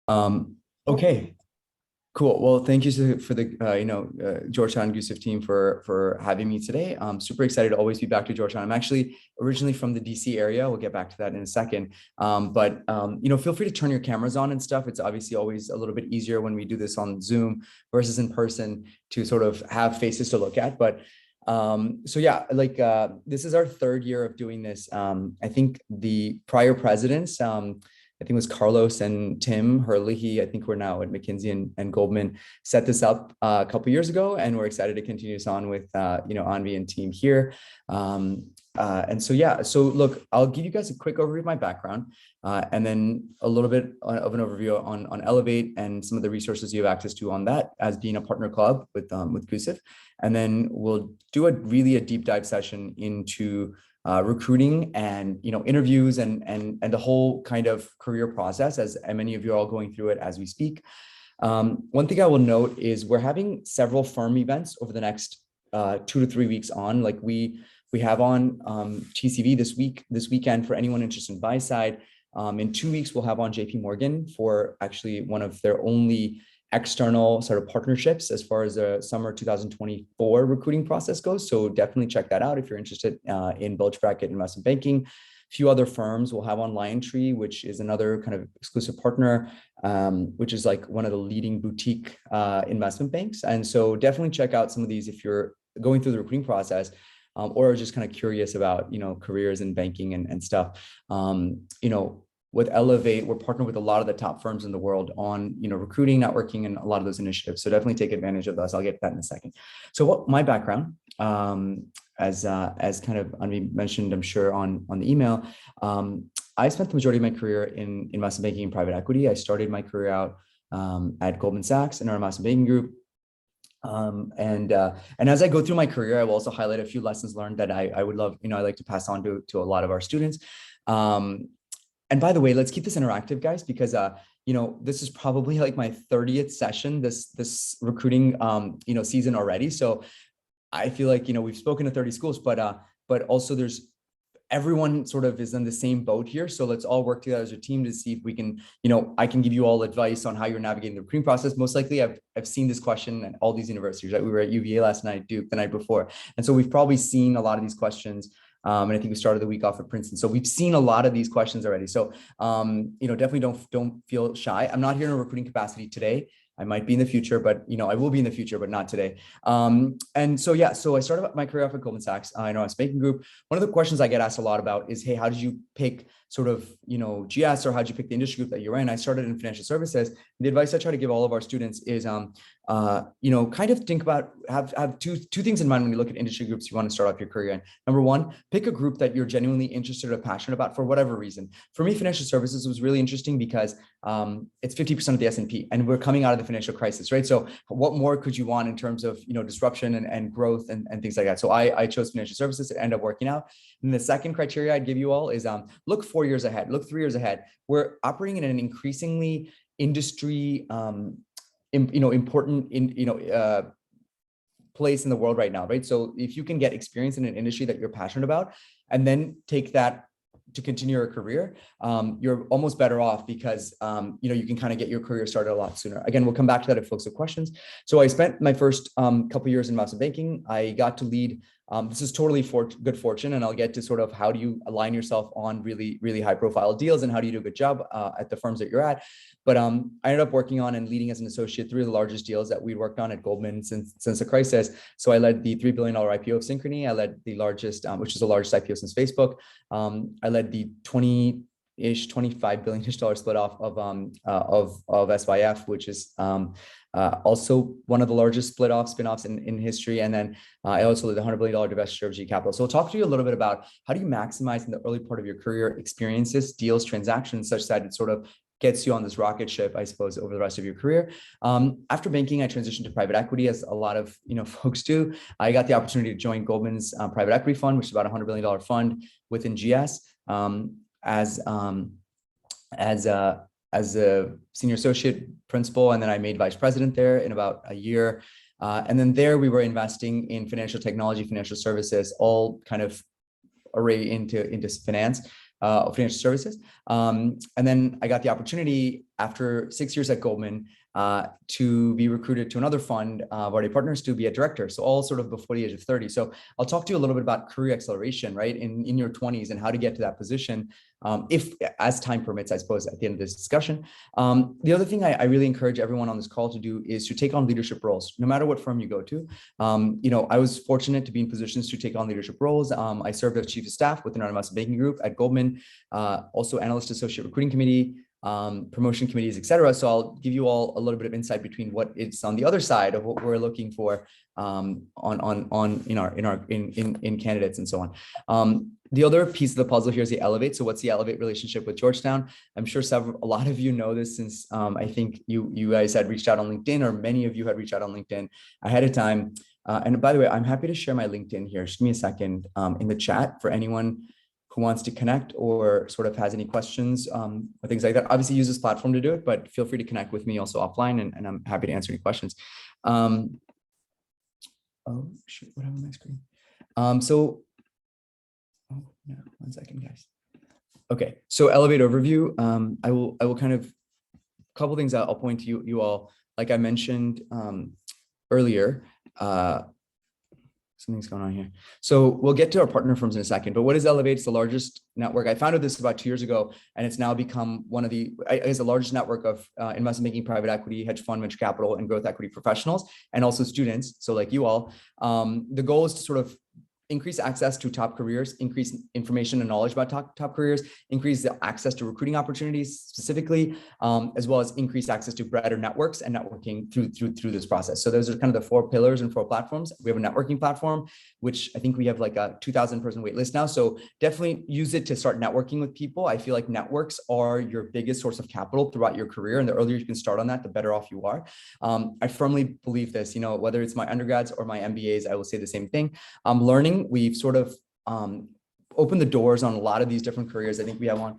Okay, cool. Well, thank you for the Georgetown Gustav team for having me today. I'm super excited to always be back to Georgetown. I'm actually originally from the DC area. We'll get back to that in a second. Feel free to turn your cameras on and stuff. It's obviously always a little bit easier when we do this on Zoom versus in person to sort of have faces to look at. But this is our third year of doing this. I think the prior presidents, I think it was Carlos and Tim Hurley. I think we're now at McKinsey and Goldman, set this up a couple years ago, and we're excited to continue this on with Anvi and team here. So look, I'll give you guys a quick overview of my background, and then a little bit of an overview on Elevate and some of the resources you have access to on that as being a partner club with Gustav. And then we'll do a deep dive session into recruiting and interviews and the whole kind of career process, as many of you are all going through it as we speak. One thing I will note is we're having several firm events over the next 2 to 3 weeks on. Like we have on TCV this weekend for anyone interested in buy side. In 2 weeks, we'll have on JP Morgan for actually one of their only external sort of partnerships as far as the summer 2024 recruiting process goes. So definitely check that out if you're interested in bulge bracket investment banking. A few other firms will have on LionTree, which is another kind of exclusive partner, which is like one of the leading boutique investment banks. And so definitely check out some of these if you're going through the recruiting process, or just kind of curious about careers in banking and stuff. With Elevate, we're partnered with a lot of the top firms in the world on, recruiting, networking, and a lot of those initiatives. So definitely take advantage of those. I'll get to that in a second. So what my background, as kind of Anvi mentioned, I'm sure on the email, I spent the majority of my career in investment banking and private equity. I started my career out at Goldman Sachs in our investment banking group. And as I go through my career, I will also highlight a few lessons learned that I would love, I like to pass on to a lot of our students. And by the way, let's keep this interactive, guys, because this is probably like my 30th session this recruiting season already. So I feel like we've spoken to 30 schools, but also there's everyone sort of is in the same boat here. So let's all work together as a team to see if we can, I can give you all advice on how you're navigating the recruiting process. Most likely I've seen this question at all these universities, right? We were at UVA last night, Duke the night before. And so we've probably seen a lot of these questions. And I think we started the week off at Princeton. So we've seen a lot of these questions already. So, definitely don't feel shy. I'm not here in a recruiting capacity today. I might be in the future, but I will be in the future, but not today. So I started my career off at Goldman Sachs. I know I was banking group. One of the questions I get asked a lot about is, hey, how did you pick sort of, GS, or how did you pick the industry group that you're in? I started in financial services. The advice I try to give all of our students is, kind of think about, have two things in mind when you look at industry groups you want to start off your career in. Number one, pick a group that you're genuinely interested or passionate about for whatever reason. For me, financial services was really interesting because it's 50% of the S&P, and we're coming out of the financial crisis, right? So what more could you want in terms of, disruption and growth and things like that? So I chose financial services. It ended up working out. And the second criteria I'd give you all is look 4 years ahead, look 3 years ahead. We're operating in an increasingly industry, important place in the world right now, right? So if you can get experience in an industry that you're passionate about, and then take that to continue your career, you're almost better off because, you can kind of get your career started a lot sooner. Again, we'll come back to that if folks have questions. So I spent my first couple years in investment banking. I got to lead, this is totally good fortune, and I'll get to sort of how do you align yourself on really, really high profile deals and how do you do a good job at the firms that you're at. But I ended up working on and leading as an associate 3 of the largest deals that we'd worked on at Goldman since the crisis. So I led the $3 billion IPO of Synchrony. I led the largest, which is the largest IPO since Facebook. I led the $25 billion split off of SYF, which is also one of the largest spin-offs in history. And then I also led the $100 billion divestiture of G Capital. So I'll talk to you a little bit about how do you maximize in the early part of your career experiences, deals, transactions, such that it sort of gets you on this rocket ship, I suppose, over the rest of your career. After banking, I transitioned to private equity, as a lot of folks do. I got the opportunity to join Goldman's private equity fund, which is about a $100 billion fund within GS, as a senior associate principal, and then I made vice president there in about a year. And then there we were investing in financial technology, financial services, all kind of array into finance. Financial services. And then I got the opportunity after 6 years at Goldman, to be recruited to another fund, Vardy Partners, to be a director. So all sort of before the age of 30. So I'll talk to you a little bit about career acceleration, right, in your 20s and how to get to that position, if as time permits, I suppose, at the end of this discussion. The other thing I really encourage everyone on this call to do is to take on leadership roles, no matter what firm you go to. I was fortunate to be in positions to take on leadership roles. I served as chief of staff within our investment banking group at Goldman, also analyst associate recruiting committee, promotion committees, et cetera. So I'll give you all a little bit of insight between what is on the other side of what we're looking for in candidates and so on. The other piece of the puzzle here is the Elevate. So what's the Elevate relationship with Georgetown? I'm sure a lot of you know this, since I think you guys had reached out on LinkedIn, or many of you had reached out on LinkedIn ahead of time. And by the way, I'm happy to share my LinkedIn here. Just give me a second in the chat for anyone who wants to connect or sort of has any questions or things like that. Obviously use this platform to do it, but feel free to connect with me also offline, and I'm happy to answer any questions. Oh shoot, what happened on my screen? Oh no, 1 second, guys. Okay, so Elevate overview. I will kind of, a couple things I'll point to you all. Like I mentioned earlier, something's going on here. So we'll get to our partner firms in a second, but what is Elevate? It's the largest network. I founded this about 2 years ago, and it's now become one of the largest network of investment banking, private equity, hedge fund, venture capital, and growth equity professionals, and also students. So like you all, the goal is to sort of increase access to top careers, increase information and knowledge about top careers, increase the access to recruiting opportunities specifically, as well as increase access to broader networks and networking through this process. So those are kind of the 4 pillars and 4 platforms. We have a networking platform, which I think we have like a 2,000 person wait list now. So definitely use it to start networking with people. I feel like networks are your biggest source of capital throughout your career. And the earlier you can start on that, the better off you are. I firmly believe this, whether it's my undergrads or my MBAs, I will say the same thing. Learning, we've sort of opened the doors on a lot of these different careers. I think we have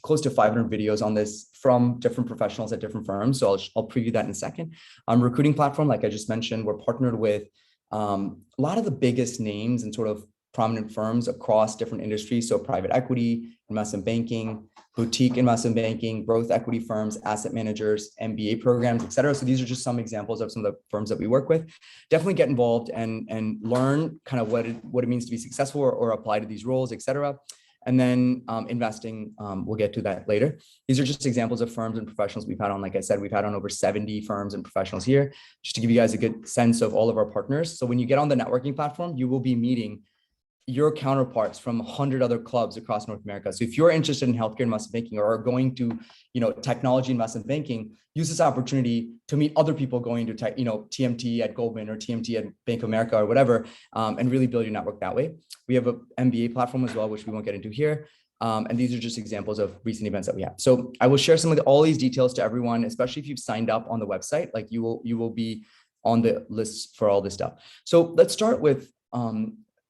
close to 500 videos on this from different professionals at different firms. So I'll preview that in a second. Recruiting platform, like I just mentioned, we're partnered with a lot of the biggest names and sort of prominent firms across different industries. So private equity, investment banking, boutique investment banking, growth equity firms, asset managers, MBA programs, et cetera. So these are just some examples of some of the firms that we work with. Definitely get involved and learn kind of what it means to be successful or apply to these roles, et cetera. And then investing, we'll get to that later. These are just examples of firms and professionals we've had on. Like I said, we've had on over 70 firms and professionals here, just to give you guys a good sense of all of our partners. So when you get on the networking platform, you will be meeting your counterparts from 100 other clubs across North America. So if you're interested in healthcare investment banking or are going to, technology investment banking, use this opportunity to meet other people going to, TMT at Goldman or TMT at Bank of America or whatever, and really build your network that way. We have an MBA platform as well, which we won't get into here. And these are just examples of recent events that we have. So I will share all these details to everyone, especially if you've signed up on the website, like you will be on the list for all this stuff. So let's start with,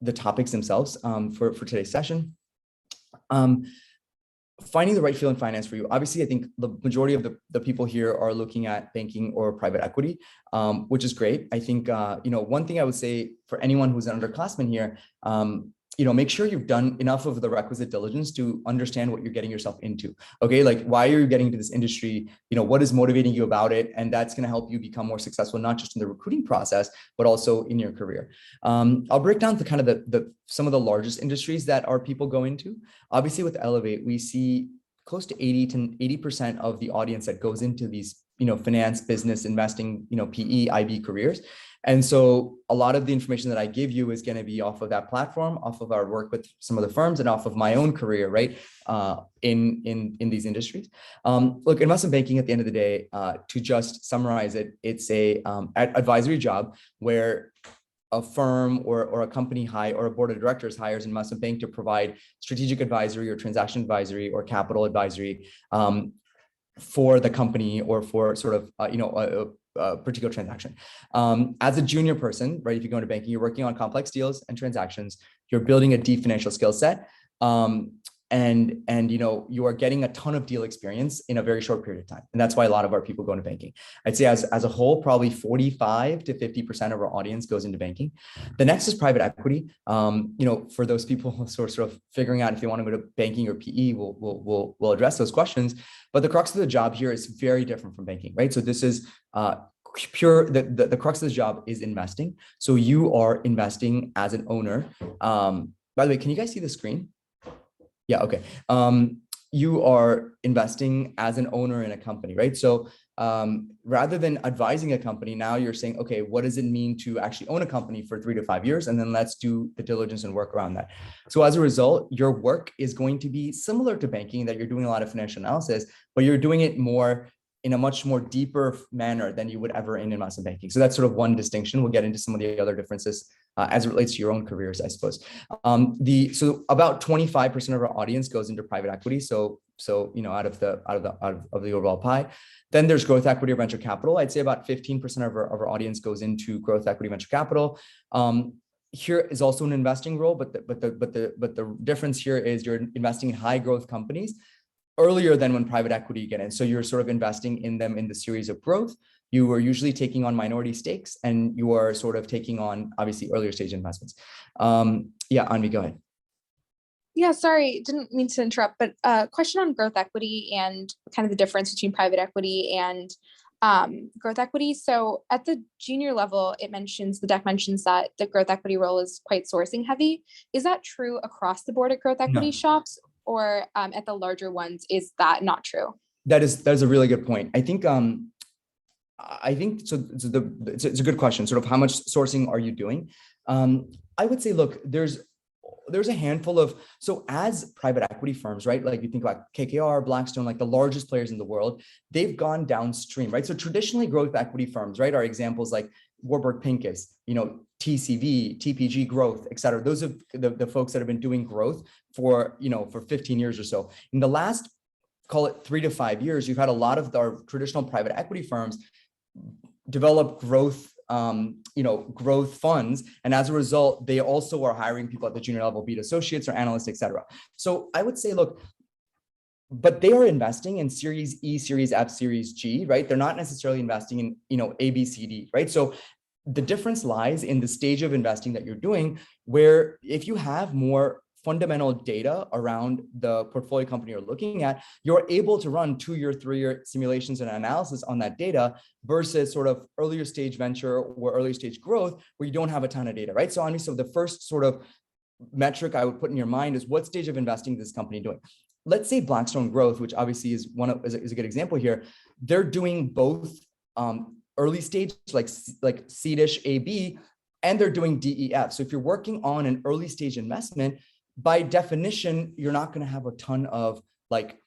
the topics themselves for today's session. Finding the right field in finance for you. Obviously, I think the majority of the people here are looking at banking or private equity, which is great. I think, one thing I would say for anyone who's an underclassman here, make sure you've done enough of the requisite diligence to understand what you're getting yourself into. Okay, like why are you getting into this industry? What is motivating you about it? And that's going to help you become more successful, not just in the recruiting process, but also in your career. I'll break down the kind of some of the largest industries that our people go into. Obviously, with Elevate, we see close to 80% of the audience that goes into these, finance, business, investing, PE, IB careers. And so a lot of the information that I give you is going to be off of that platform, off of our work with some of the firms, and off of my own career, right? In these industries. Look, investment banking at the end of the day, to just summarize it, it's a advisory job where a firm or a company or a board of directors hires an investment bank to provide strategic advisory or transaction advisory or capital advisory for the company or for sort of, a particular transaction. As a junior person, right, if you go into banking, you're working on complex deals and transactions, you're building a deep financial skill set. and you are getting a ton of deal experience in a very short period of time. And that's why a lot of our people go into banking. I'd say as a whole, probably 45 to 50% of our audience goes into banking. The next is private equity. For those people who sort of figuring out if they want to go to banking or PE, we'll address those questions. But the crux of the job here is very different from banking, right? So this is the crux of the job is investing. So you are investing as an owner. By the way, can you guys see the screen? Yeah, okay. You are investing as an owner in a company, right? So rather than advising a company, now you're saying, okay, what does it mean to actually own a company for 3 to 5 years? And then let's do the diligence and work around that. So as a result, your work is going to be similar to banking, that you're doing a lot of financial analysis, but you're doing it more in a much more deeper manner than you would ever in investment banking. So that's sort of one distinction. We'll get into some of the other differences as it relates to your own careers, I suppose. So about 25% of our audience goes into private equity. So out of the overall pie. Then there's growth equity or venture capital. I'd say about 15% of our audience goes into growth equity, venture capital. Here is also an investing role, but the difference here is you're investing in high growth companies earlier than when private equity get in. So you're sort of investing in them in the series of growth. You are usually taking on minority stakes, and you are sort of taking on obviously earlier stage investments. Yeah, Anvi, go ahead. Yeah, sorry, didn't mean to interrupt, but question on growth equity and kind of the difference between private equity and growth equity. So at the junior level, the deck mentions that the growth equity role is quite sourcing heavy. Is that true across the board at growth equity shops, or at the larger ones, is that not true? That is a really good point. I think so. It's a good question. Sort of how much sourcing are you doing? I would say, look, there's a handful of, so as private equity firms, right? Like you think about KKR, Blackstone, like the largest players in the world, they've gone downstream, right? So traditionally growth equity firms, right, are examples like Warburg Pincus, TCV, TPG Growth, et cetera. Those are the folks that have been doing growth for 15 years or so. In the last, call it 3 to 5 years, you've had a lot of our traditional private equity firms develop growth funds. And as a result, they also are hiring people at the junior level, be it associates or analysts, et cetera. So I would say, look, but they are investing in Series E, Series F, Series G, right? They're not necessarily investing in, A, B, C, D, right? So the difference lies in the stage of investing that you're doing, where if you have more fundamental data around the portfolio company you're looking at, you're able to run 2-year, 3-year simulations and analysis on that data versus sort of earlier stage venture or earlier stage growth where you don't have a ton of data, right? So the first sort of metric I would put in your mind is, what stage of investing is this company doing? Let's say Blackstone Growth, which obviously is a good example here. They're doing both early stage, like seedish AB, and they're doing DEF. So if you're working on an early stage investment, by definition, you're not going to have a ton of like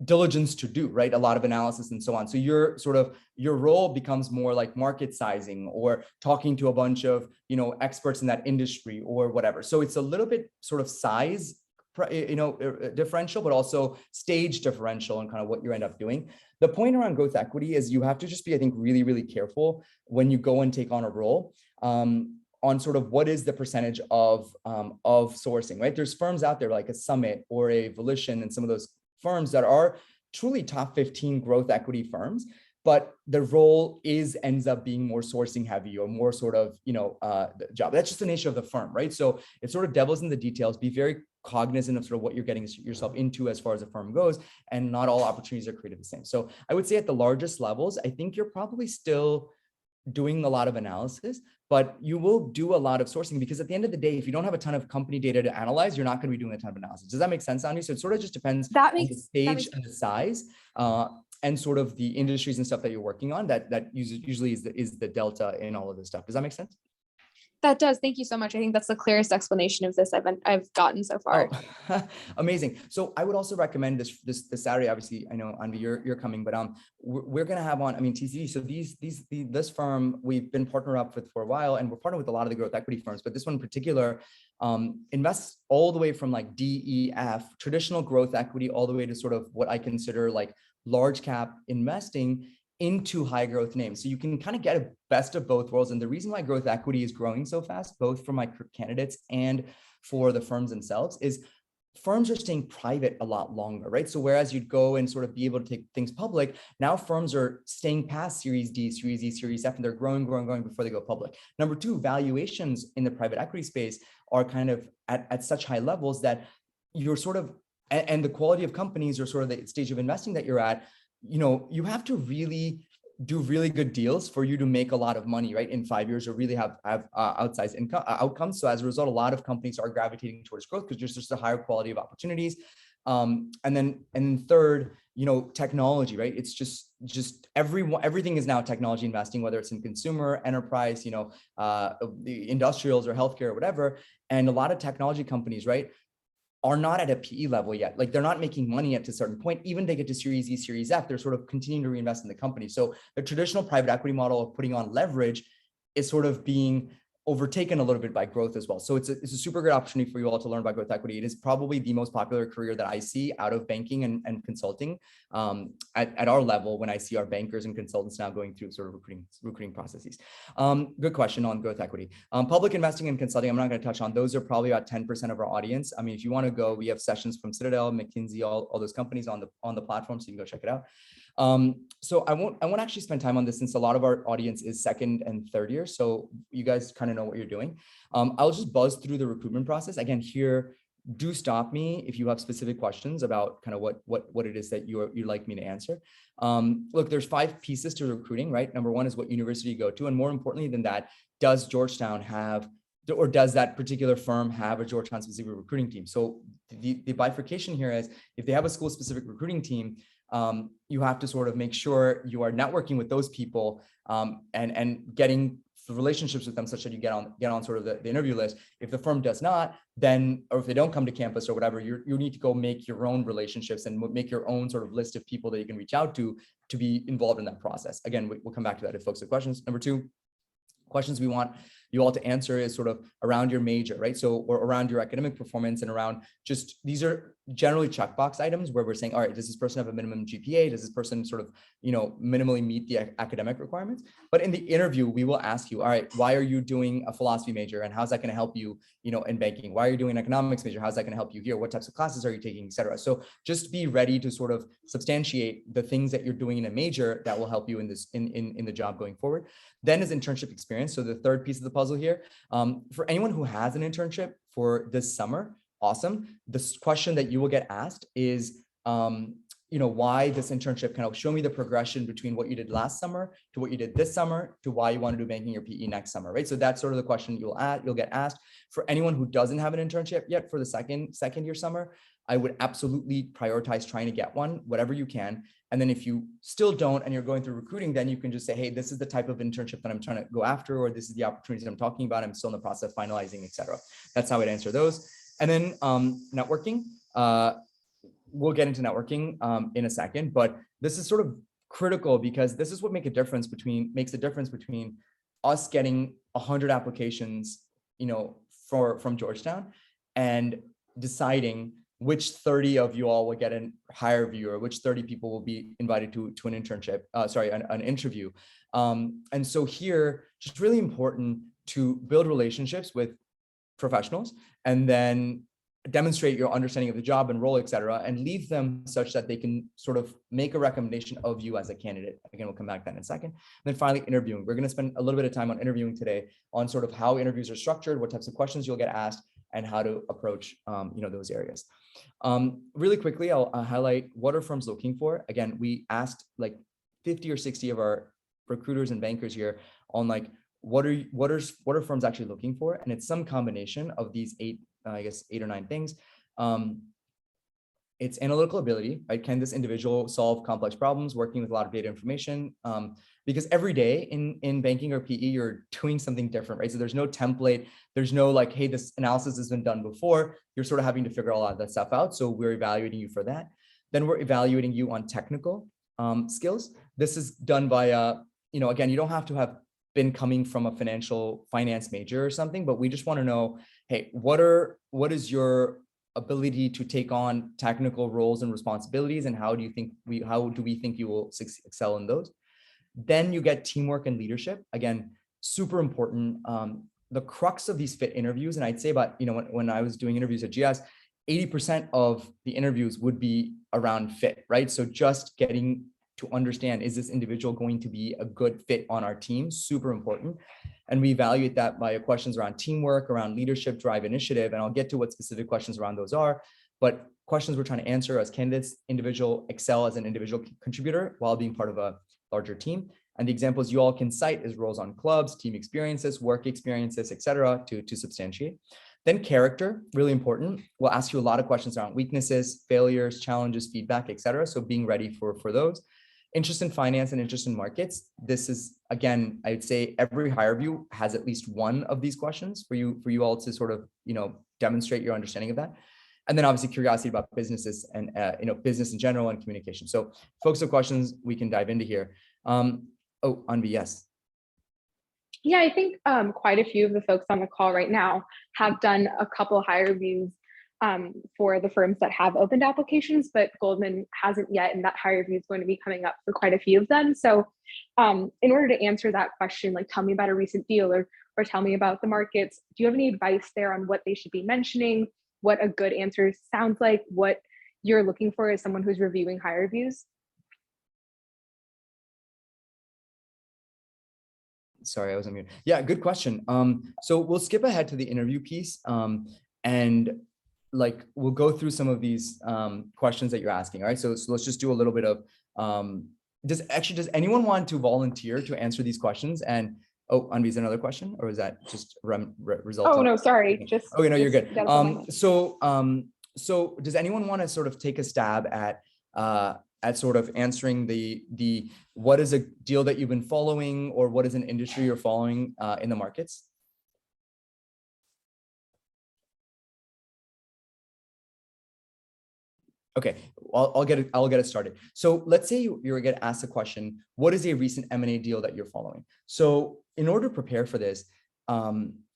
diligence to do, right? A lot of analysis and so on. So your role becomes more like market sizing or talking to a bunch of, experts in that industry or whatever. So it's a little bit sort of size, differential, but also stage differential and kind of what you end up doing. The point around growth equity is you have to just be, I think, really, really careful when you go and take on a role on sort of what is the percentage of sourcing, right? There's firms out there like a Summit or a Volition and some of those firms that are truly top 15 growth equity firms, but the role ends up being more sourcing heavy or more sort of, the job. That's just the nature of the firm, right? So it's sort of devil's in the details. Be very cognizant of sort of what you're getting yourself into as far as a firm goes, and not all opportunities are created the same. So I would say at the largest levels, I think you're probably still doing a lot of analysis, but you will do a lot of sourcing, because at the end of the day, if you don't have a ton of company data to analyze, you're not going to be doing a ton of analysis. Does that make sense, Anu? So it sort of just depends on the stage and the size and sort of the industries and stuff that you're working on. That usually is the delta in all of this stuff. Does that make sense? That does. Thank you so much. I think that's the clearest explanation of this I've gotten so far. Oh, amazing. So I would also recommend this Saturday. Obviously, I know Anvi, you're coming, but we're gonna have on. TCD. So this firm we've been partnered up with for a while, and we're partnered with a lot of the growth equity firms. But this one in particular invests all the way from like DEF, traditional growth equity, all the way to sort of what I consider like large cap investing into high growth names. So you can kind of get a best of both worlds. And the reason why growth equity is growing so fast, both for my candidates and for the firms themselves, is firms are staying private a lot longer, right? So whereas you'd go and sort of be able to take things public, now firms are staying past Series D, Series E, Series F, and they're growing before they go public. Number two, valuations in the private equity space are kind of at such high levels that you're sort of, and the quality of companies or sort of the stage of investing that you're at, you have to really do really good deals for you to make a lot of money, right? In 5 years, or really have outsized income outcomes. So as a result, a lot of companies are gravitating towards growth because there's just a higher quality of opportunities. And then third, technology, right? It's just everything is now technology investing, whether it's in consumer, enterprise, the industrials or healthcare or whatever. And a lot of technology companies, right, are not at a PE level yet. Like they're not making money at a certain point. Even they get to Series E, Series F, they're sort of continuing to reinvest in the company. So the traditional private equity model of putting on leverage is sort of being overtaken a little bit by growth as well. So it's a super good opportunity for you all to learn about growth equity. It is probably the most popular career that I see out of banking and consulting at our level, when I see our bankers and consultants now going through sort of recruiting processes. Good question on growth equity. Public investing and consulting, I'm not going to touch on. Those are probably about 10% of our audience. I mean, if you want to go, we have sessions from Citadel, McKinsey, all those companies on the platform, so you can go check it out. So I won't actually spend time on this since a lot of our audience is second and third year. So you guys kind of know what you're doing. I'll just buzz through the recruitment process. Again, here, do stop me if you have specific questions about kind of what it is that you'd like me to answer. Look, there's 5 pieces to recruiting, right? Number 1 is what university you go to. And more importantly than that, does Georgetown have, or does that particular firm have a Georgetown specific recruiting team? So the bifurcation here is, if they have a school specific recruiting team, you have to sort of make sure you are networking with those people and getting relationships with them such that you get on sort of the interview list. If the firm does not, then, or if they don't come to campus or whatever, you need to go make your own relationships and make your own sort of list of people that you can reach out to be involved in that process. Again, we'll come back to that if folks have questions. Number 2, questions we want you all to answer is sort of around your major, right? So, or around your academic performance and around just, these are generally checkbox items where we're saying, all right, does this person have a minimum GPA? Does this person sort of, minimally meet the academic requirements? But in the interview, we will ask you, all right, why are you doing a philosophy major? And how's that going to help you, in banking? Why are you doing an economics major? How's that going to help you here? What types of classes are you taking, et cetera? So just be ready to sort of substantiate the things that you're doing in a major that will help you in this, in the job going forward. Then is internship experience. So the third piece of the puzzle here, for anyone who has an internship for this summer, awesome. The question that you will get asked is, why this internship, kind of show me the progression between what you did last summer to what you did this summer to why you want to do banking or PE next summer, right? So that's sort of the question you'll get asked. For anyone who doesn't have an internship yet for the second year summer, I would absolutely prioritize trying to get one, whatever you can. And then if you still don't and you're going through recruiting, then you can just say, hey, this is the type of internship that I'm trying to go after, or this is the opportunities I'm talking about. I'm still in the process of finalizing, et cetera. That's how I'd answer those. And then networking. We'll get into networking in a second, but this is sort of critical because this is what makes a difference between us getting 100 applications, from Georgetown, and deciding which 30 of you all will get a higher view, or which 30 people will be invited to an internship, an interview. And so here, just really important to build relationships with professionals and then demonstrate your understanding of the job and role, et cetera, and leave them such that they can sort of make a recommendation of you as a candidate. Again, we'll come back to that in a second. And then finally, interviewing. We're going to spend a little bit of time on interviewing today, on sort of how interviews are structured, what types of questions you'll get asked, and how to approach, those areas. Really quickly, I'll highlight what are firms looking for. Again, we asked like 50 or 60 of our recruiters and bankers here on like, what are firms actually looking for? And it's some combination of these 8 or 9 things. It's analytical ability, right? Can this individual solve complex problems, working with a lot of data information? Because every day in banking or PE, you're doing something different, right? So there's no template. There's no like, hey, this analysis has been done before. You're sort of having to figure a lot of that stuff out. So we're evaluating you for that. Then we're evaluating you on technical skills. This is done by, again, you don't have to have been coming from a finance major or something, but we just want to know, hey, what is your ability to take on technical roles and responsibilities, and how do we think you will excel in those? Then you get teamwork and leadership. Again, super important. The crux of these fit interviews, and I'd say about, when I was doing interviews at GS, 80% of the interviews would be around fit, right? So just getting to understand, is this individual going to be a good fit on our team? Super important. And we evaluate that by questions around teamwork, around leadership, drive, initiative. And I'll get to what specific questions around those are. But questions we're trying to answer as candidates, individual excel as an individual contributor while being part of a larger team. And the examples you all can cite is roles on clubs, team experiences, work experiences, et cetera, to substantiate. Then character, really important. We'll ask you a lot of questions around weaknesses, failures, challenges, feedback, et cetera. So being ready for those. Interest in finance and interest in markets. This is, again, I'd say every hire review has at least one of these questions for you all to sort of, demonstrate your understanding of that. And then obviously curiosity about businesses and, business in general and communication. So folks have questions, we can dive into here. Anvi, yes. Yeah, I think quite a few of the folks on the call right now have done a couple hire reviews for the firms that have opened applications, but Goldman hasn't yet, and that hire review is going to be coming up for quite a few of them. So in order to answer that question, like tell me about a recent deal or tell me about the markets, do you have any advice there on what they should be mentioning, what a good answer sounds like, what you're looking for as someone who's reviewing hire reviews? Sorry, I was on mute. Yeah, good question. So we'll skip ahead to the interview piece, and we'll go through some of these questions that you're asking. All right, so let's just do a little bit of. Does anyone want to volunteer to answer these questions? And Anvi, is there another question, or is that just result? Oh no, sorry. Just okay, no, you're good. So does anyone want to sort of take a stab at sort of answering the what is a deal that you've been following, or what is an industry you're following in the markets? Okay, I'll get it started. So let's say you're going to ask the question, what is a recent M&A deal that you're following? So in order to prepare for this,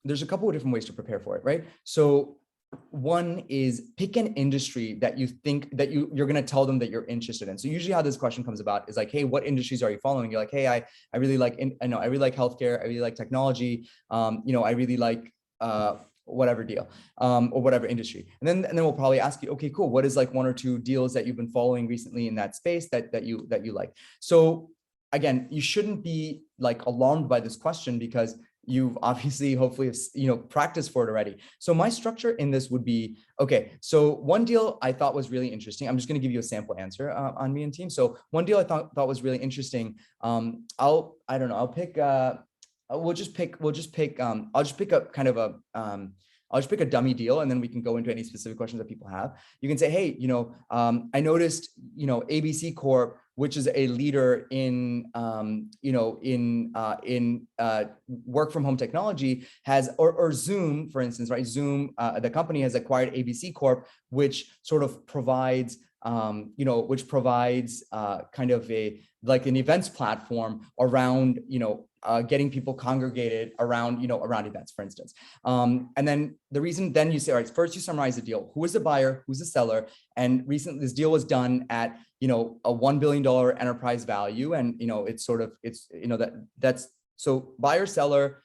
there's a couple of different ways to prepare for it, right? So one is pick an industry that you think that you're going to tell them that you're interested in. So usually how this question comes about is like, hey, what industries are you following? You're like, hey, I really like, I really like healthcare. I really like technology. I really like, whatever deal, or whatever industry. And then we'll probably ask you, okay, cool. What is like one or two deals that you've been following recently in that space that you like? So again, you shouldn't be like alarmed by this question because you've obviously, hopefully, practiced for it already. So my structure in this would be, okay, so one deal I thought was really interesting. I'm just going to give you a sample answer on me and team. So one deal I thought was really interesting. I'll pick I'll just pick a dummy deal, and then we can go into any specific questions that people have. You can say, hey, I noticed, ABC Corp, which is a leader in work from home technology, has, or Zoom, for instance, right? Zoom, the company has acquired ABC Corp, which sort of provides, kind of an events platform around, getting people congregated around, around events, for instance. And then the reason, then you say, all right, first you summarize the deal. Who is the buyer? Who's the seller? And recently this deal was done at, a $1 billion enterprise value. And, that's so buyer, seller,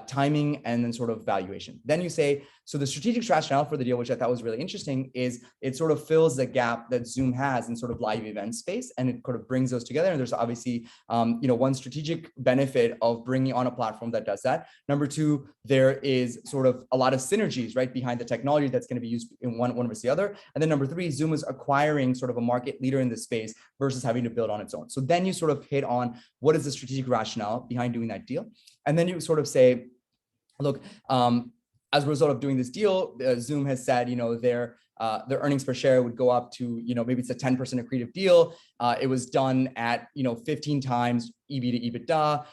timing, and then sort of valuation. Then you say, so the strategic rationale for the deal, which I thought was really interesting, is it sort of fills the gap that Zoom has in sort of live event space, and it sort of brings those together. And there's obviously, one strategic benefit of bringing on a platform that does that. Number two, there is sort of a lot of synergies, right, behind the technology that's going to be used in one versus the other. And then number three, Zoom is acquiring sort of a market leader in this space versus having to build on its own. So then you sort of hit on what is the strategic rationale behind doing that deal. And then you sort of say, look, as a result of doing this deal, Zoom has said, their earnings per share would go up to, maybe it's a 10% accretive deal. It was done at, 15 times EV to EBITDA,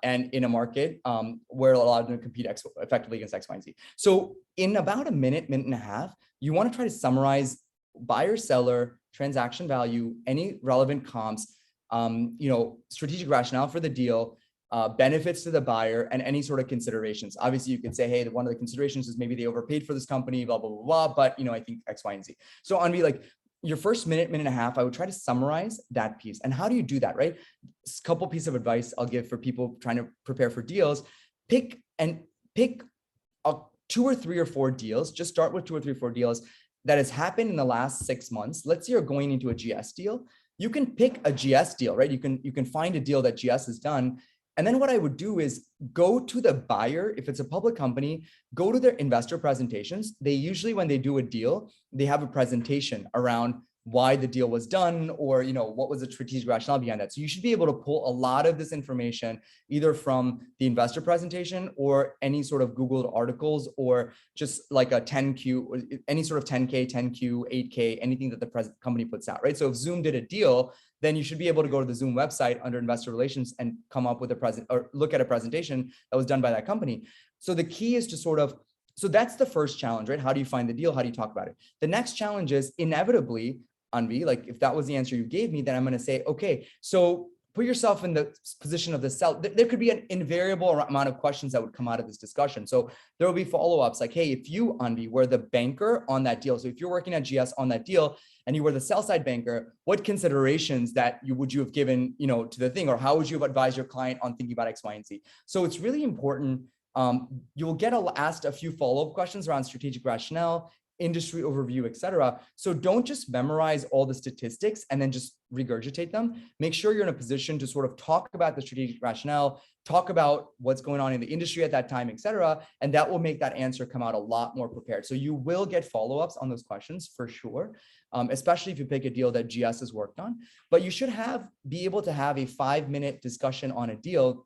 and in a market where a lot of them compete effectively against X, Y, and Z. So in about a minute and a half, you want to try to summarize buyer, seller, transaction value, any relevant comps, strategic rationale for the deal, benefits to the buyer, and any sort of considerations. Obviously, you could say, hey, one of the considerations is maybe they overpaid for this company, blah, blah, blah, blah, but, I think X, Y, and Z. So Anvi, like your first minute and a half, I would try to summarize that piece. And how do you do that, right? A couple pieces of advice I'll give for people trying to prepare for deals. Pick 2 or 3 or 4 deals. Just start with 2 or 3 or 4 deals that has happened in the last 6 months, let's say you're going into a GS deal, you can pick a GS deal, right? You can find a deal that GS has done. And then what I would do is go to the buyer. If it's a public company, go to their investor presentations. They usually, when they do a deal, they have a presentation around why the deal was done, or what was the strategic rationale behind that. So you should be able to pull a lot of this information either from the investor presentation or any sort of Googled articles, or just like a 10Q, any sort of 10K, 10Q, 8K, anything that the company puts out, right? So if Zoom did a deal, then you should be able to go to the Zoom website under investor relations and come up with or look at a presentation that was done by that company. So the key is to so that's the first challenge, right? How do you find the deal? How do you talk about it? The next challenge is inevitably, Anvi, like if that was the answer you gave me, then I'm going to say, okay, so put yourself in the position of the seller. There could be an invariable amount of questions that would come out of this discussion. So there will be follow-ups like, hey, if you, Anvi, were the banker on that deal, so if you're working at GS on that deal and you were the sell side banker, what considerations would you have given, to the thing, or how would you have advised your client on thinking about X, Y, and Z? So it's really important. You'll get asked a few follow-up questions around strategic rationale, industry overview, et cetera. So don't just memorize all the statistics and then just regurgitate them. Make sure you're in a position to sort of talk about the strategic rationale, talk about what's going on in the industry at that time, et cetera. And that will make that answer come out a lot more prepared. So you will get follow-ups on those questions for sure, especially if you pick a deal that GS has worked on. But you should be able to have a 5-minute discussion on a deal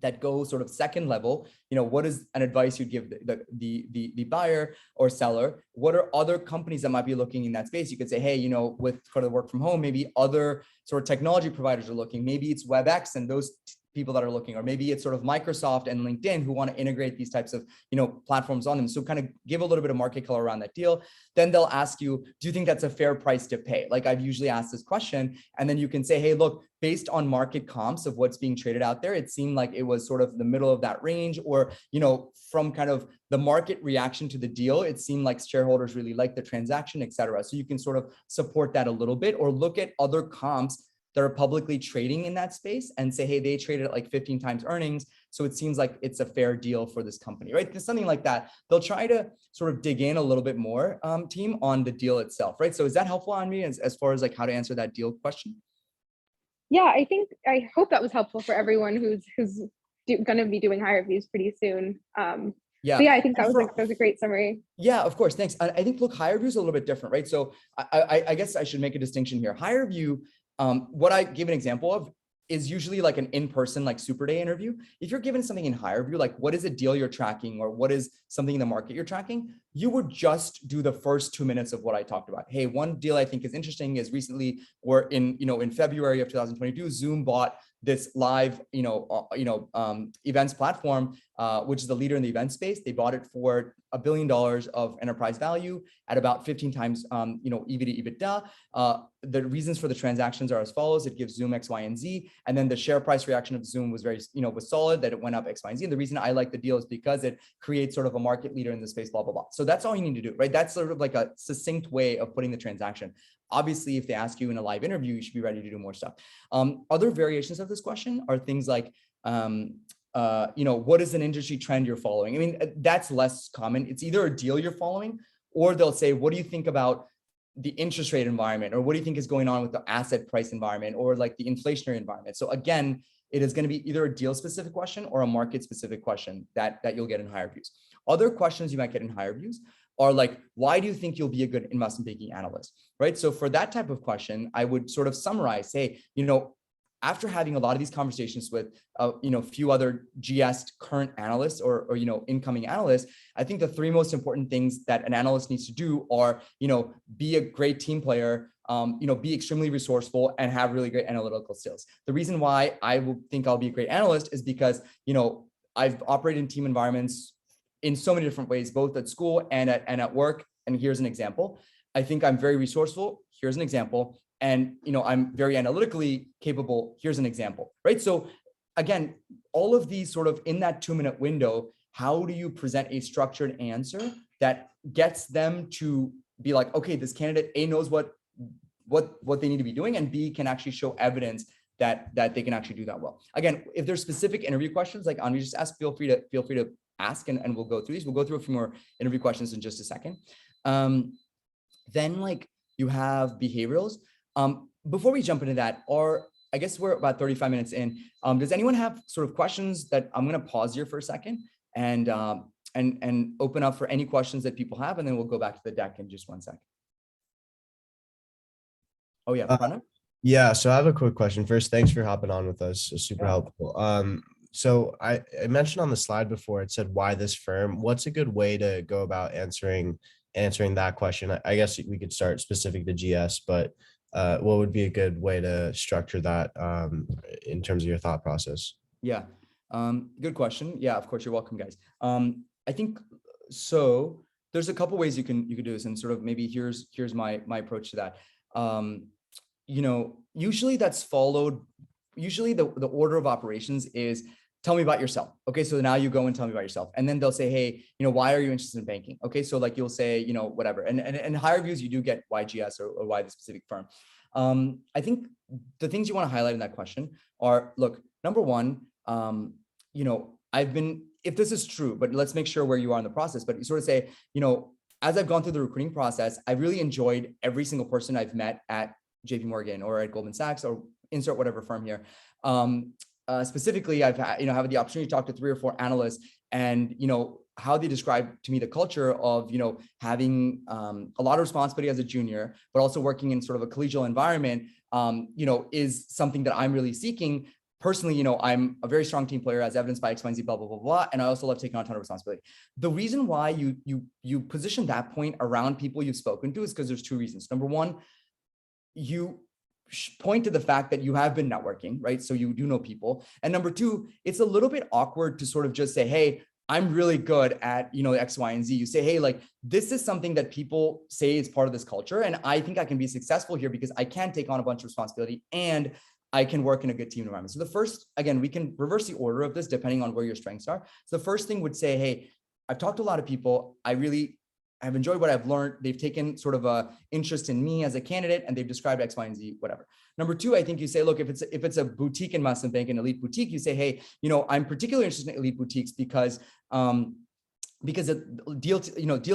that goes sort of second level. What is an advice you'd give the buyer or seller? What are other companies that might be looking in that space? You could say, hey, with sort of work from home, maybe other sort of technology providers are looking. Maybe it's WebEx and those people that are looking, or maybe it's sort of Microsoft and LinkedIn who want to integrate these types of, platforms on them. So kind of give a little bit of market color around that deal. Then they'll ask you, do you think that's a fair price to pay? Like I've usually asked this question, and then you can say, hey, look, based on market comps of what's being traded out there, it seemed like it was sort of the middle of that range, or, from kind of the market reaction to the deal, it seemed like shareholders really liked the transaction, et cetera. So you can sort of support that a little bit, or look at other comps that are publicly trading in that space and say, hey, they traded at like 15 times earnings. So it seems like it's a fair deal for this company, right? There's something like that. They'll try to sort of dig in a little bit more, team, on the deal itself, right? So is that helpful on me as far as like how to answer that deal question? Yeah, I hope that was helpful for everyone who's going to be doing hire reviews pretty soon. Yeah. So yeah, I think that was a great summary. Yeah, of course. Thanks. I think, look, hire review is a little bit different, right? So I guess I should make a distinction here. Hire review, what I give an example of is usually like an in-person, like super day interview. If you're given something in hire review, like what is a deal you're tracking, or what is something in the market you're tracking, you would just do the first 2 minutes of what I talked about. Hey, one deal I think is interesting is recently, or in February of 2022, Zoom bought this live, events platform, which is the leader in the event space. They bought it for $1 billion of enterprise value at about 15 times, EV to EBITDA. The reasons for the transactions are as follows: it gives Zoom X, Y, and Z, and then the share price reaction of Zoom was was solid, that it went up X, Y, and Z. And the reason I like the deal is because it creates sort of a market leader in the space, blah, blah, blah. So that's all you need to do, right? That's sort of like a succinct way of putting the transaction. Obviously, if they ask you in a live interview, you should be ready to do more stuff. Other variations of this question are things like, what is an industry trend you're following? I mean, that's less common. It's either a deal you're following, or they'll say, what do you think about the interest rate environment? Or what do you think is going on with the asset price environment, or like the inflationary environment? So again, it is going to be either a deal specific question or a market specific question that you'll get in hire reviews. Other questions you might get in hire reviews are like, why do you think you'll be a good investment banking analyst, right? So for that type of question, I would sort of summarize, say, after having a lot of these conversations with, a few other GS current analysts or incoming analysts, I think the 3 most important things that an analyst needs to do are, be a great team player, be extremely resourceful, and have really great analytical skills. The reason why I will think I'll be a great analyst is because, I've operated in team environments in so many different ways, both at school and at work. And here's an example. I think I'm very resourceful. Here's an example. And, I'm very analytically capable. Here's an example, right? So again, all of these sort of in that 2-minute window, how do you present a structured answer that gets them to be like, okay, this candidate A knows what they need to be doing, and B can actually show evidence that they can actually do that well. Again, if there's specific interview questions, like Anvi just asked, feel free to ask, and we'll go through these. We'll go through a few more interview questions in just a second. Then like you have behaviorals. Before we jump into that, I guess we're about 35 minutes in. Does anyone have sort of questions that I'm going to pause here for a second and open up for any questions that people have, and then we'll go back to the deck in just 1 second. Oh yeah, Pranav? Yeah, so I have a quick question. First, thanks for hopping on with us. It's super helpful. So I mentioned on the slide before, it said, why this firm? What's a good way to go about answering that question? I guess we could start specific to GS, but what would be a good way to structure that in terms of your thought process? Yeah, good question. Yeah, of course, you're welcome, guys. I think so. There's a couple ways you can do this, and sort of maybe here's my approach to that. Usually that's followed. Usually the order of operations is, tell me about yourself. Okay, so now you go and tell me about yourself, and then they'll say, hey, why are you interested in banking? Okay, so like you'll say, whatever, and higher views you do get why GS or why the specific firm. I think the things you want to highlight in that question are, look, number one, if this is true, but let's make sure where you are in the process, but you sort of say, as I've gone through the recruiting process, I've really enjoyed every single person I've met at JP Morgan or at Goldman Sachs or insert whatever firm here. Specifically, I've had the opportunity to talk to 3 or 4 analysts, and how they describe to me the culture of having a lot of responsibility as a junior, but also working in sort of a collegial environment, is something that I'm really seeking. Personally, I'm a very strong team player, as evidenced by X, Y, and Z, blah, blah, blah, blah. And I also love taking on a ton of responsibility. The reason why you position that point around people you've spoken to is because there's 2 reasons. Number one, you point to the fact that you have been networking, right? So you do know people. And number 2, it's a little bit awkward to sort of just say, hey, I'm really good at, X, Y, and Z. You say, hey, like, this is something that people say is part of this culture. And I think I can be successful here because I can take on a bunch of responsibility and I can work in a good team environment. So the first, again, we can reverse the order of this depending on where your strengths are. So the first thing would say, hey, I've talked to a lot of people. I've enjoyed what I've learned. They've taken sort of a interest in me as a candidate, and they've described X, Y, and Z, whatever. Number 2, I think you say, look, if it's a boutique investment bank, an elite boutique, you say, hey, I'm particularly interested in elite boutiques because deal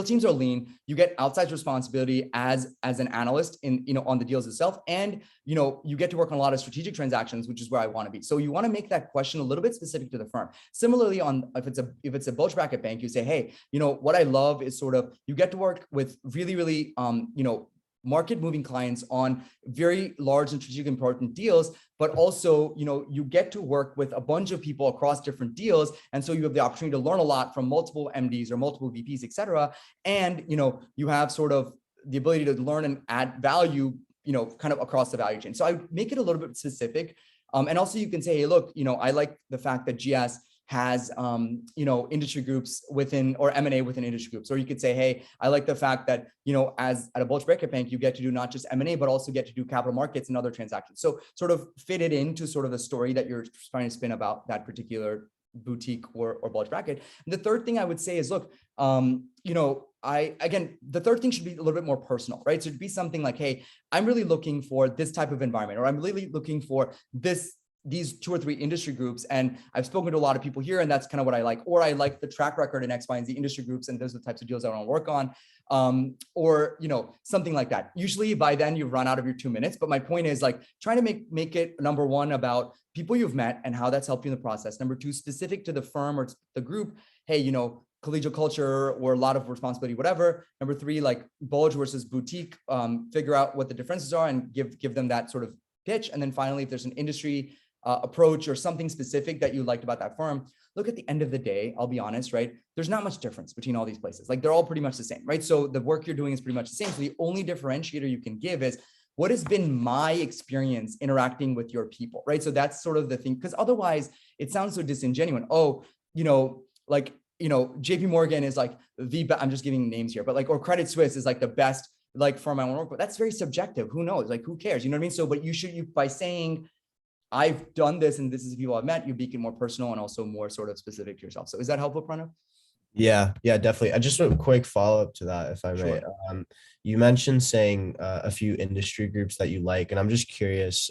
teams are lean. You get outsized responsibility as an analyst on the deals itself, and you get to work on a lot of strategic transactions, which is where I want to be. So you want to make that question a little bit specific to the firm. Similarly, if it's a bulge bracket bank, you say, hey, what I love is sort of you get to work with really market moving clients on very large and strategic important deals, but also, you get to work with a bunch of people across different deals. And so you have the opportunity to learn a lot from multiple MDs or multiple VPs, et cetera. And, you have sort of the ability to learn and add value, kind of across the value chain. So I make it a little bit specific. And also you can say, hey, look, I like the fact that GS has, industry groups within, or M&A within industry groups. Or you could say, hey, I like the fact that, as at a bulge bracket bank, you get to do not just M&A, but also get to do capital markets and other transactions. So sort of fit it into sort of the story that you're trying to spin about that particular boutique or bulge bracket. And the third thing I would say is, look, the third thing should be a little bit more personal, right? So it'd be something like, hey, I'm really looking for this type of environment, or I'm really looking for these 2 or 3 industry groups. And I've spoken to a lot of people here, and that's kind of what I like. Or I like the track record in X, Y, and Z industry groups, and those are the types of deals I want to work on. Or, something like that. Usually by then you've run out of your 2 minutes. But my point is, like, trying to make it, number 1, about people you've met and how that's helped you in the process. Number 2, specific to the firm or the group. Hey, collegial culture or a lot of responsibility, whatever. Number 3, like bulge versus boutique, figure out what the differences are and give them that sort of pitch. And then finally, if there's an industry approach or something specific that you liked about that firm, look, at the end of the day, I'll be honest, right? There's not much difference between all these places. Like, they're all pretty much the same, right? So the work you're doing is pretty much the same. So the only differentiator you can give is, what has been my experience interacting with your people, right? So that's sort of the thing, because otherwise it sounds so disingenuous. Oh, JP Morgan is like I'm just giving names here, but like, or Credit Suisse is like the best like firm I want to work with. That's very subjective. Who knows? Like, who cares? You know what I mean? So, but by saying, I've done this and this is the people I've met, you make it more personal and also more sort of specific to yourself. So is that helpful, Pranav? Yeah, definitely. I just want a quick follow-up to that, if I may. Sure. You mentioned saying a few industry groups that you like, and I'm just curious,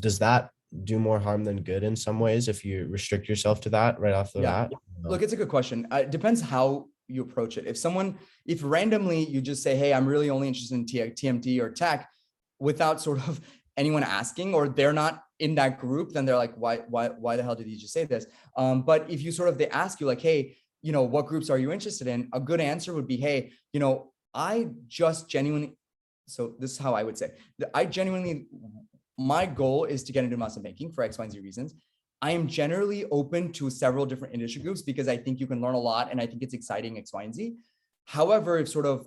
does that do more harm than good in some ways if you restrict yourself to that right off the bat? Look, it's a good question. It depends how you approach it. If randomly you just say, hey, I'm really only interested in TMT or tech without sort of anyone asking, or they're not in that group, then they're like, why the hell did he just say this? But if you sort of, they ask you like, hey, what groups are you interested in? A good answer would be, hey, I just genuinely, so this is how I would say, my goal is to get into investment banking for X, Y, and Z reasons. I am generally open to several different industry groups because I think you can learn a lot and I think it's exciting X, Y, and Z. However, if sort of,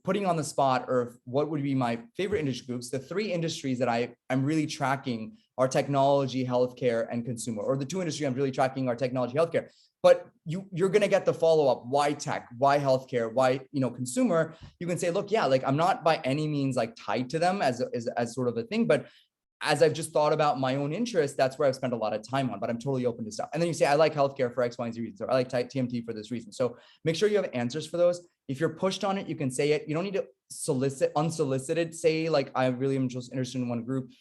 putting on the spot or what would be my favorite industry groups, the 3 industries that I'm really tracking are technology, healthcare, and consumer, or the 2 industries I'm really tracking are technology, healthcare. But you're going to get the follow-up, why tech, why healthcare, why, consumer. You can say, look, yeah, like I'm not by any means like tied to them as sort of a thing, but as I've just thought about my own interest, that's where I've spent a lot of time on, but I'm totally open to stuff. And then you say, I like healthcare for X, Y, and Z reasons, or I like TMT for this reason. So make sure you have answers for those. If you're pushed on it, you can say it. You don't need to unsolicited, say like, I really am just interested in one group,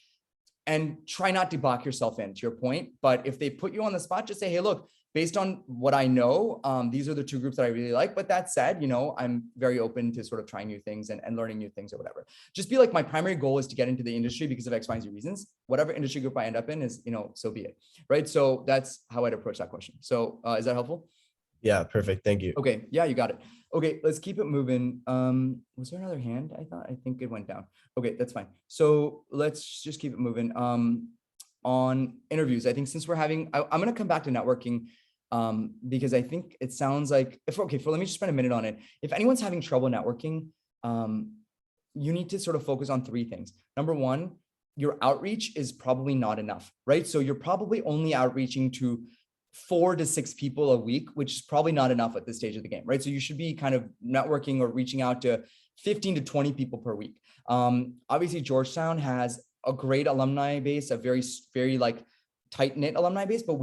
and try not to box yourself in, to your point. But if they put you on the spot, just say, hey, look, based on what I know, these are the 2 groups that I really like. But that said, I'm very open to sort of trying new things and learning new things or whatever. Just be like, my primary goal is to get into the industry because of X, Y, and Z reasons. Whatever industry group I end up in is, so be it, right? So that's how I'd approach that question. So is that helpful? Yeah, perfect. Thank you. Okay. Yeah, you got it. Okay, let's keep it moving. Was there another hand? I think it went down. Okay, that's fine. So let's just keep it moving. On interviews, I think since we're having, I'm going to come back to networking because I think it sounds like, let me just spend a minute on it. If anyone's having trouble networking, you need to sort of focus on 3 things. Number 1, your outreach is probably not enough, right? So you're probably only outreaching to 4 to 6 people a week, which is probably not enough at this stage of the game, right? So you should be kind of networking or reaching out to 15 to 20 people per week. Obviously, Georgetown has a great alumni base, a very, very like tight-knit alumni base, but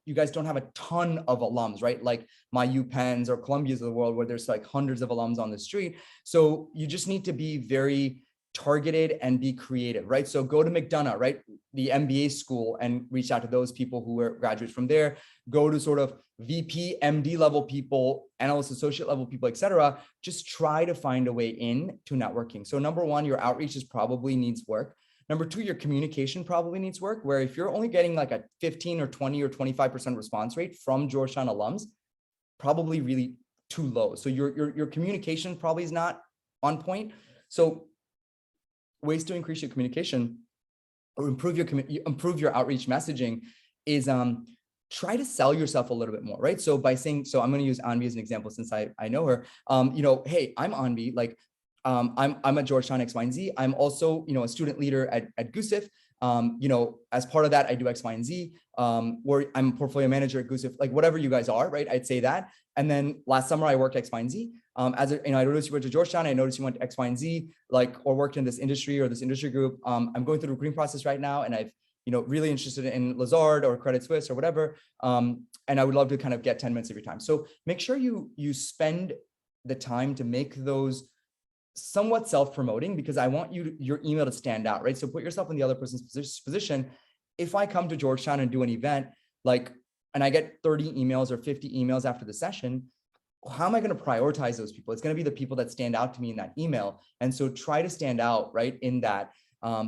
you guys don't have a ton of alums, right? Like my UPenns or Columbias of the world where there's like hundreds of alums on the street. So you just need to be very targeted and be creative, right? So go to McDonough, right? The MBA school, and reach out to those people who were graduates from there. Go to sort of VP, MD level people, analyst, associate level people, et cetera. Just try to find a way in to networking. So number 1, your outreach probably needs work. Number 2, your communication probably needs work, where if you're only getting like a 15 or 20 or 25% response rate from Georgetown alums, probably really too low. So your communication probably is not on point. So ways to increase your communication or improve your outreach messaging is try to sell yourself a little bit more, right? So by saying, so I'm going to use Anvi as an example since I know her. Hey, I'm Anvi, like I'm at Georgetown X, Y, and Z. I'm also, a student leader at Gusev. As part of that, I do X, Y, and Z, or I'm a portfolio manager at Gusev, like whatever you guys are, right? I'd say that. And then last summer I worked X, Y, and Z. I noticed you went to Georgetown. I noticed you went to X, Y, and Z, or worked in this industry or this industry group. I'm going through the recruiting process right now, and I've, really interested in Lazard or Credit Suisse or whatever. And I would love to kind of get 10 minutes of your time. So make sure you spend the time to make those somewhat self-promoting, because I want your email to stand out, right? So put yourself in the other person's position. If I come to Georgetown and do an event, and I get 30 emails or 50 emails after the session, how am I going to prioritize those people? It's going to be the people that stand out to me in that email. And so try to stand out, right, in that.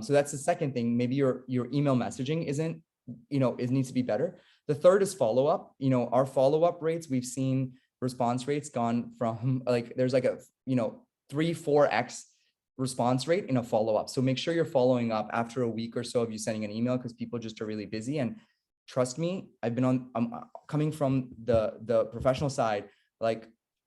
So that's the second thing. Maybe your email messaging isn't, it needs to be better. The third is follow-up. Our follow-up rates, we've seen response rates gone from there's like a, 3-4x response rate in a follow-up. So make sure you're following up after a week or so of you sending an email, because people just are really busy. And trust me, I'm coming from the professional side.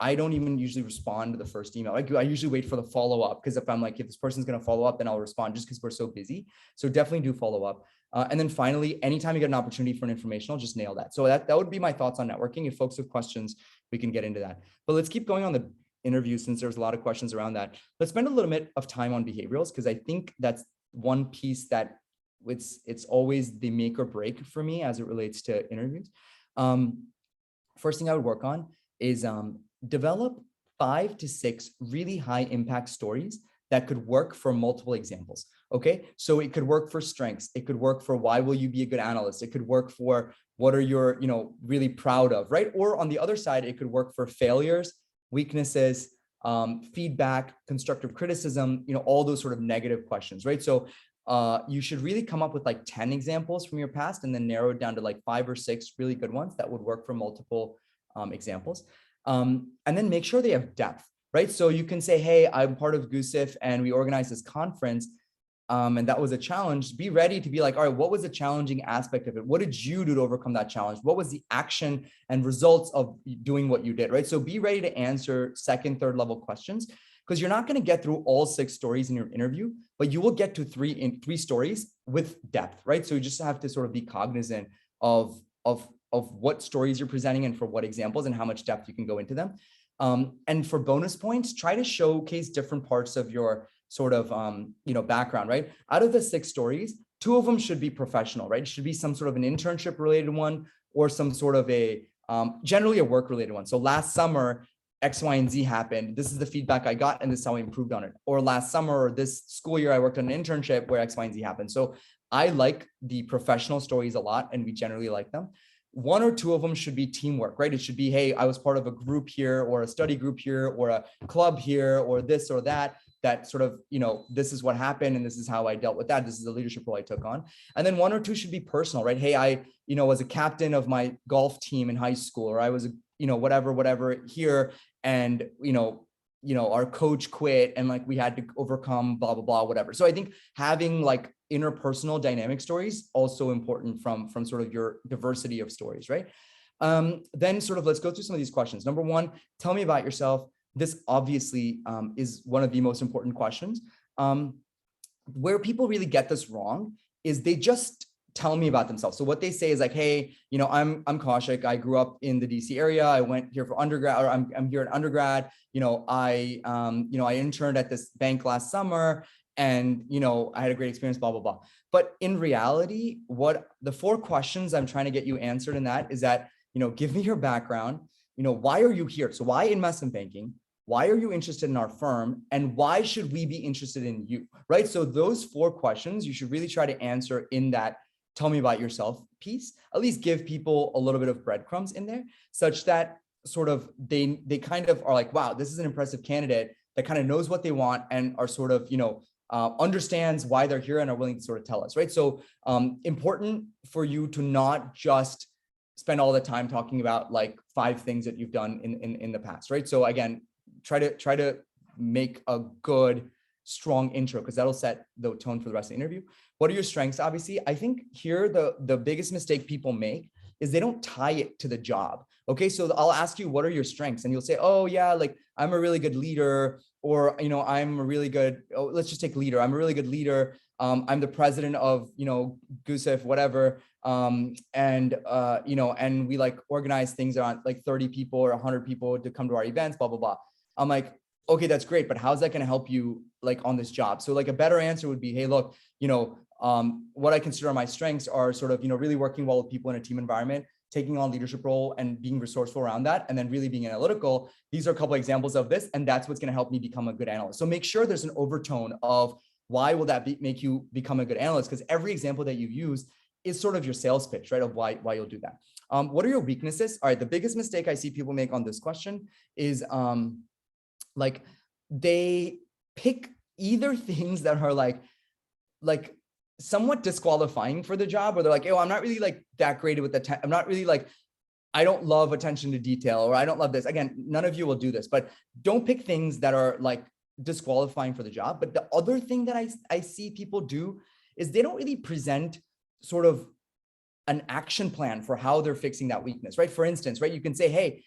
I don't even usually respond to the first email. I usually wait for the follow-up, because if this person's going to follow up, then I'll respond, just because we're so busy. So definitely do follow up. And then finally, anytime you get an opportunity for an informational, just nail that. So that would be my thoughts on networking. If folks have questions, we can get into that. But let's keep going on the interview, since there's a lot of questions around that. Let's spend a little bit of time on behaviorals, because I think that's one piece that it's always the make or break for me as it relates to interviews. First thing I would work on is develop 5 to 6 really high impact stories that could work for multiple examples. Okay, so it could work for strengths. It could work for why will you be a good analyst? It could work for what are you, really proud of, right? Or on the other side, it could work for failures, weaknesses, feedback, constructive criticism, all those sort of negative questions, right? So you should really come up with like 10 examples from your past and then narrow it down to like 5 or 6 really good ones that would work for multiple examples. And then make sure they have depth, right? So you can say, hey, I'm part of GUSIF and we organized this conference. And that was a challenge. Be ready to be like, all right, what was the challenging aspect of it? What did you do to overcome that challenge? What was the action and results of doing what you did, right? So be ready to answer 2nd, 3rd level questions, because you're not going to get through all 6 stories in your interview, but you will get to 3 stories with depth, right? So you just have to sort of be cognizant of what stories you're presenting and for what examples and how much depth you can go into them. And for bonus points, try to showcase different parts of your sort of, background, right? Out of the 6 stories, 2 of them should be professional, right? It should be some sort of an internship related one or some sort of a, generally a work related one. So last summer, X, Y, and Z happened. This is the feedback I got, and this is how I improved on it. Or last summer or this school year, I worked on an internship where X, Y, and Z happened. So I like the professional stories a lot, and we generally like them. 1 or 2 of them should be teamwork, right? It should be, hey, I was part of a group here or a study group here or a club here or this or that sort of, this is what happened and this is how I dealt with that. This is the leadership role I took on. And then 1 or 2 should be personal, right? Hey, I, was a captain of my golf team in high school, or I was, whatever here. And, our coach quit and like we had to overcome blah, blah, blah, whatever. So I think having like interpersonal dynamic stories also important from sort of your diversity of stories, right? Then sort of let's go through some of these questions. Number 1, tell me about yourself. This obviously is one of the most important questions. Where people really get this wrong is they just tell me about themselves. So what they say is like, hey, I'm Kaushik. I grew up in the DC area. I went here for undergrad, or I'm here at undergrad. I interned at this bank last summer, and I had a great experience, blah, blah, blah. But in reality, what the 4 questions I'm trying to get you answered in that is that, give me your background. Why are you here? So why investment banking? Why are you interested in our firm? And why should we be interested in you, right? So those 4 questions you should really try to answer in that tell me about yourself piece. At least give people a little bit of breadcrumbs in there such that sort of they kind of are like, wow, this is an impressive candidate that kind of knows what they want and are sort of, understands why they're here and are willing to sort of tell us, right? So important for you to not just spend all the time talking about like 5 things that you've done in the past, right? So again, try to make a good, strong intro, because that'll set the tone for the rest of the interview. What are your strengths? Obviously, I think here the biggest mistake people make is they don't tie it to the job. Okay, so I'll ask you, what are your strengths? And you'll say, oh yeah, like I'm a really good leader, or I'm a really good, let's just take leader. I'm a really good leader. I'm the president of, GUSIF, whatever. And we like organize things around like 30 people or 100 people to come to our events, blah, blah, blah. I'm like, okay, that's great, but how's that going to help you like on this job? So like a better answer would be, hey, look, what I consider my strengths are sort of, really working well with people in a team environment, taking on leadership role and being resourceful around that, and then really being analytical. These are a couple of examples of this, and that's what's going to help me become a good analyst. So make sure there's an overtone of why will that make you become a good analyst? Because every example that you use is sort of your sales pitch, right? Of why you'll do that. What are your weaknesses? All right, the biggest mistake I see people make on this question is like they pick either things that are like somewhat disqualifying for the job, or they're like, oh, I'm not really like that great with the I'm not really like, I don't love attention to detail, or I don't love this. Again, none of you will do this, but don't pick things that are like disqualifying for the job. But the other thing that I see people do is they don't really present sort of an action plan for how they're fixing that weakness, right? For instance, right, you can say, hey,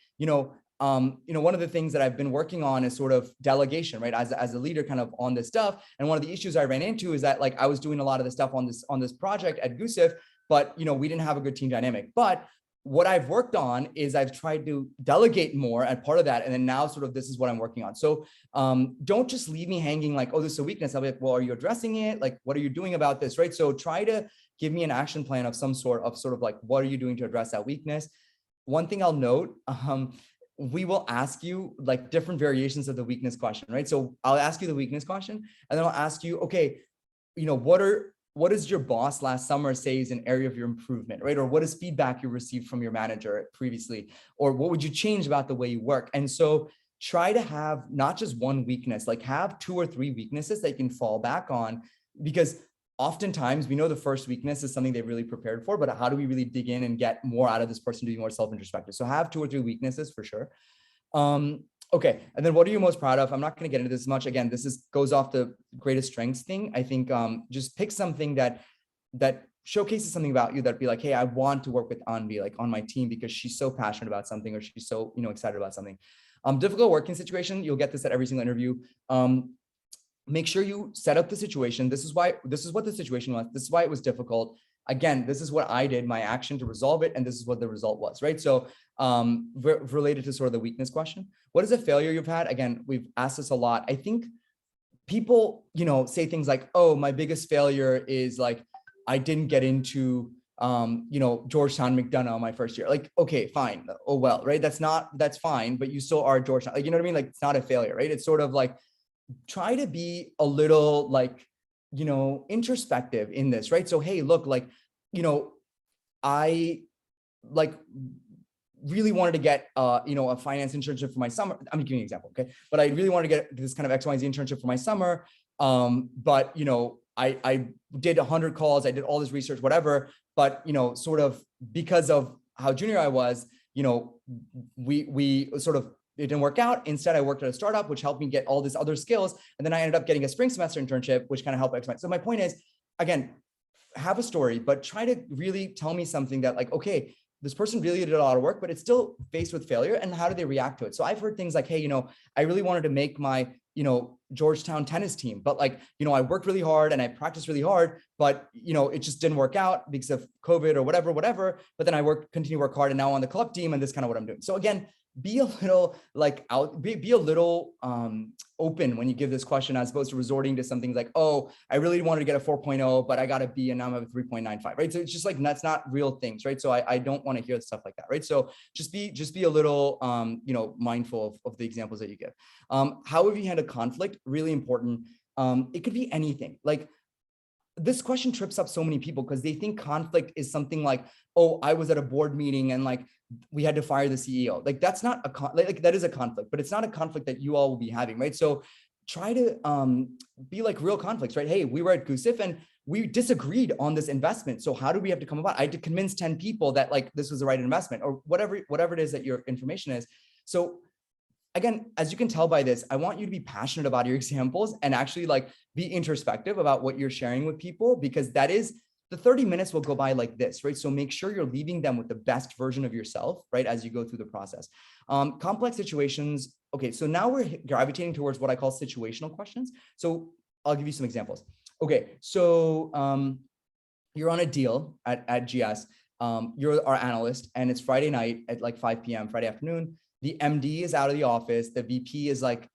one of the things that I've been working on is sort of delegation, right? As a leader kind of on this stuff. And one of the issues I ran into is that like I was doing a lot of the stuff on this project at GUSIF, but we didn't have a good team dynamic. But what I've worked on is I've tried to delegate more as part of that. And then now sort of this is what I'm working on. So don't just leave me hanging like, oh, this is a weakness. I'll be like, well, are you addressing it? Like, what are you doing about this, right? So try to give me an action plan of some sort of like, what are you doing to address that weakness? One thing I'll note, we will ask you like different variations of the weakness question, right? So I'll ask you the weakness question, and then I'll ask you, okay, what does your boss last summer say is an area of your improvement, right? Or what is feedback you received from your manager previously? Or what would you change about the way you work? And so try to have not just one weakness, like have 2 or 3 weaknesses that you can fall back on, because oftentimes we know the first weakness is something they've really prepared for, but how do we really dig in and get more out of this person to be more self-introspective? So have 2 or 3 weaknesses for sure. Okay, and then what are you most proud of? I'm not going to get into this much. Again, goes off the greatest strengths thing. I think just pick something that showcases something about you that be like, hey, I want to work with Anvi like on my team because she's so passionate about something, or she's so excited about something. Difficult working situation. You'll get this at every single interview. Make sure you set up the situation. This is what the situation was. This is why it was difficult. Again, this is what I did, my action to resolve it, and this is what the result was, right? So related to sort of the weakness question, what is a failure you've had? Again, we've asked this a lot. I think people, say things like, oh, my biggest failure is like, I didn't get into, Georgetown McDonough my first year. Like, okay, fine. Oh, well, right? That's fine, but you still are Georgetown. Like, you know what I mean? Like, it's not a failure, right? It's sort of like, try to be a little like, introspective in this, right? So, hey, look, like, I like really wanted to get, a finance internship for my summer. I'm giving you an example. Okay. But I really wanted to get this kind of X, Y, and Z internship for my summer. But, I did 100 calls, I did all this research, whatever, but, sort of because of how junior I was, we sort of, it didn't work out. Instead, I worked at a startup, which helped me get all these other skills. And then I ended up getting a spring semester internship, which kind of helped expand. So my point is, again, have a story, but try to really tell me something that like, okay, this person really did a lot of work, but it's still faced with failure. And how do they react to it? So I've heard things like, hey, I really wanted to make my, Georgetown tennis team, but like, I worked really hard and I practiced really hard, but, it just didn't work out because of COVID or whatever. But then I continue to work hard and now on the club team, and this is kind of what I'm doing. So again, be a little like be a little open when you give this question, as opposed to resorting to something like, oh, I really wanted to get a 4.0, but I got a B and now I'm at a 3.95, right? So it's just like, that's not real things, right? So I don't want to hear stuff like that, right? So just be a little, mindful of the examples that you give. How have you handled conflict? Really important. It could be anything. Like, this question trips up so many people because they think conflict is something like, oh, I was at a board meeting and like we had to fire the CEO. Like, that's not like that is a conflict, but it's not a conflict that you all will be having, right? So try to be like real conflicts, right? Hey, we were at Gucif and we disagreed on this investment. So how do we have to come about? I had to convince 10 people that like this was the right investment, or whatever it is that your information is. So again, as you can tell by this, I want you to be passionate about your examples and actually like be introspective about what you're sharing with people, because that is, the 30 minutes will go by like this, right? So make sure you're leaving them with the best version of yourself, right? As you go through the process. Complex situations. Okay, so now we're gravitating towards what I call situational questions. So I'll give you some examples. Okay, so you're on a deal at GS. You're our analyst and it's Friday night at like 5 p.m. Friday afternoon. The MD is out of the office. The VP is like,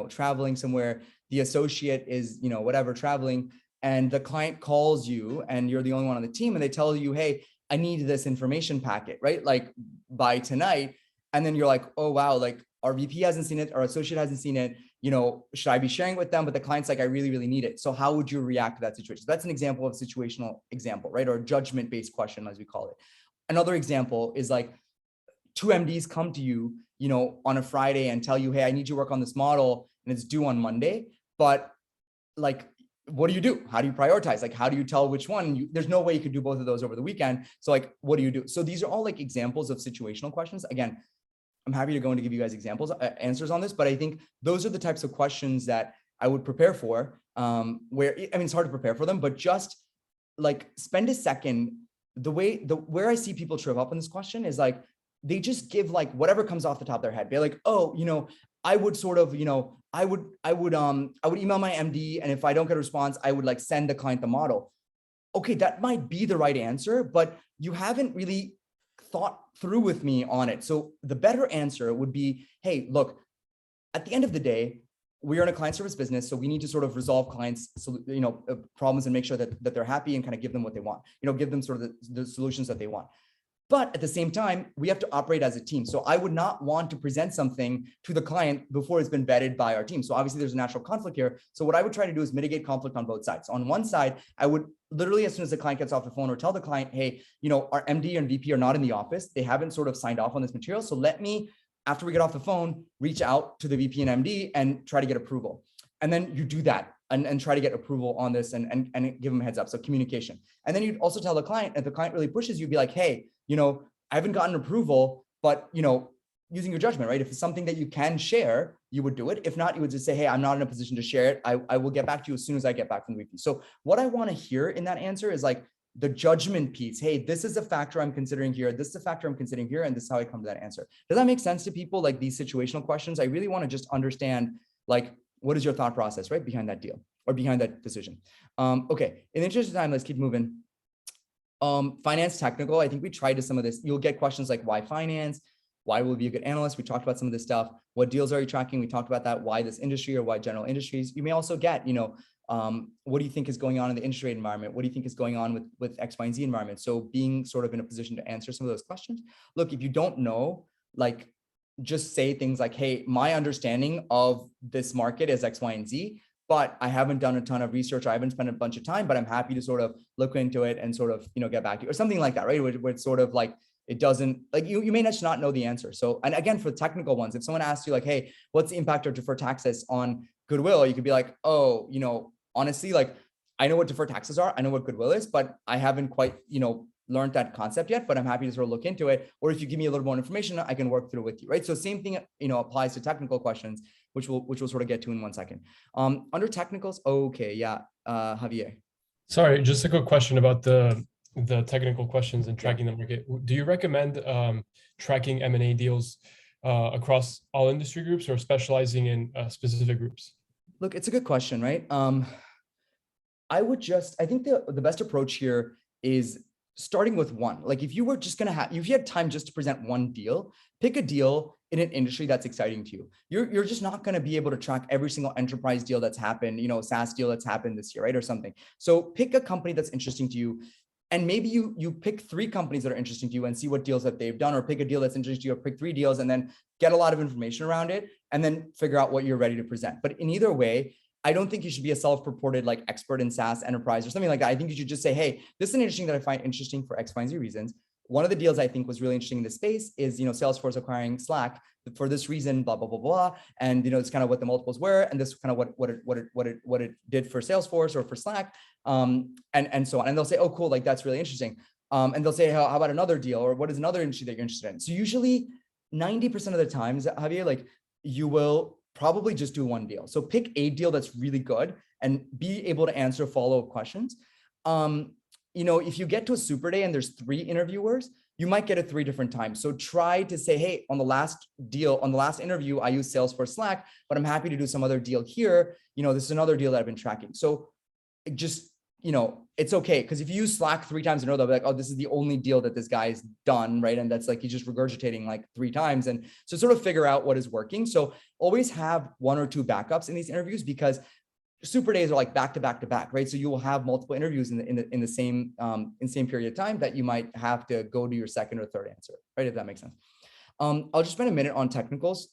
traveling somewhere. The associate is, whatever, traveling. And the client calls you and you're the only one on the team. And they tell you, hey, I need this information packet, right? Like by tonight. And then you're like, oh, wow, like our VP hasn't seen it. Our associate hasn't seen it. Should I be sharing with them? But the client's like, I really, really need it. So how would you react to that situation? So that's an example of situational example, right? Or a judgment-based question, as we call it. Another example is like 2 MDs come to you, on a Friday and tell you, hey, I need you to work on this model and it's due on Monday. But like, what do you do? How do you prioritize? Like, how do you tell which one? There's no way you could do both of those over the weekend. So like, what do you do? So these are all like examples of situational questions. Again, I'm happy to go in to give you guys examples, answers on this, but I think those are the types of questions that I would prepare for, where, it's hard to prepare for them, but just like spend a second. Where I see people trip up on this question is like, they just give like whatever comes off the top of their head. They're like, oh, I would sort of, I would email my MD. And if I don't get a response, I would like send the client the model. Okay, that might be the right answer, but you haven't really thought through with me on it. So the better answer would be, hey, look, at the end of the day, we are in a client service business. So we need to sort of resolve clients, problems and make sure that they're happy and kind of give them what they want, give them sort of the solutions that they want. But at the same time, we have to operate as a team. So I would not want to present something to the client before it's been vetted by our team. So obviously there's a natural conflict here. So what I would try to do is mitigate conflict on both sides. On one side, I would literally, as soon as the client gets off the phone, or tell the client, hey, our MD and VP are not in the office. They haven't sort of signed off on this material. So let me, after we get off the phone, reach out to the VP and MD and try to get approval. And then you do that and try to get approval on this and give them a heads up. So communication. And then you'd also tell the client, if the client really pushes you, be like, hey, I haven't gotten approval, but, using your judgment, right? If it's something that you can share, you would do it. If not, you would just say, hey, I'm not in a position to share it. I will get back to you as soon as I get back from the VP. So what I want to hear in that answer is like the judgment piece. Hey, this is a factor I'm considering here. This is a factor I'm considering here. And this is how I come to that answer. Does that make sense to people? Like these situational questions? I really want to just understand, like, what is your thought process, right? Behind that deal or behind that decision. Okay. In the interest of time, let's keep moving. Finance technical, I think we tried to some of this. You'll get questions like why finance, why will be a good analyst? We talked about some of this stuff. What deals are you tracking? We talked about that. Why this industry or why general industries? You may also get, what do you think is going on in the interest rate environment? What do you think is going on with X, Y, and Z environment? So being sort of in a position to answer some of those questions. Look, if you don't know, like just say things like, hey, my understanding of this market is X, Y, and Z, but I haven't done a ton of research. I haven't spent a bunch of time, but I'm happy to sort of look into it and sort of, get back to you or something like that, right? Where it's sort of like, it doesn't like you may just not know the answer. So, and again, for technical ones, if someone asks you like, hey, what's the impact of deferred taxes on goodwill? You could be like, oh, honestly, like I know what deferred taxes are. I know what goodwill is, but I haven't quite, learned that concept yet, but I'm happy to sort of look into it. Or if you give me a little more information, I can work through with you, right? So same thing, applies to technical questions, which we'll sort of get to in 1 second. Under technicals, okay, yeah, Javier. Sorry, just a quick question about the technical questions and tracking the market. Do you recommend tracking M&A deals across all industry groups or specializing in specific groups? Look, it's a good question, right? I think the best approach here is starting with one. Like if you were just gonna if you had time just to present one deal, pick a deal in an industry that's exciting to you. You're just not gonna be able to track every single enterprise deal that's happened, SaaS deal that's happened this year, right? Or something. So pick a company that's interesting to you. And maybe you pick 3 companies that are interesting to you and see what deals that they've done, or pick a deal that's interesting to you, or pick 3 deals and then get a lot of information around it and then figure out what you're ready to present. But in either way, I don't think you should be a self-purported like expert in SaaS enterprise or something like that. I think you should just say, hey, this is an interesting that I find interesting for X, Y, and Z reasons. One of the deals I think was really interesting in this space is, Salesforce acquiring Slack for this reason, blah, blah, blah, blah. And, it's kind of what the multiples were. And this is kind of what it did for Salesforce or for Slack. And so on. And they'll say, oh, cool. Like that's really interesting. And they'll say, how about another deal? Or what is another industry that you're interested in? So usually 90% of the times, Javier, like you will probably just do one deal. So pick a deal that's really good and be able to answer follow-up questions. If you get to a super day and there's 3 interviewers, you might get it 3 different times. So try to say, hey, on the last interview, I used Salesforce Slack, but I'm happy to do some other deal here. This is another deal that I've been tracking. So just, it's okay. Because if you use Slack 3 times in a row, they'll be like, oh, this is the only deal that this guy's done, right? And that's like, he's just regurgitating like 3 times. And so sort of figure out what is working. So always have 1 or 2 backups in these interviews, because super days are like back to back to back, right? So you will have multiple interviews in the same period of time that you might have to go to your second or third answer, right? If that makes sense. I'll just spend a minute on technicals.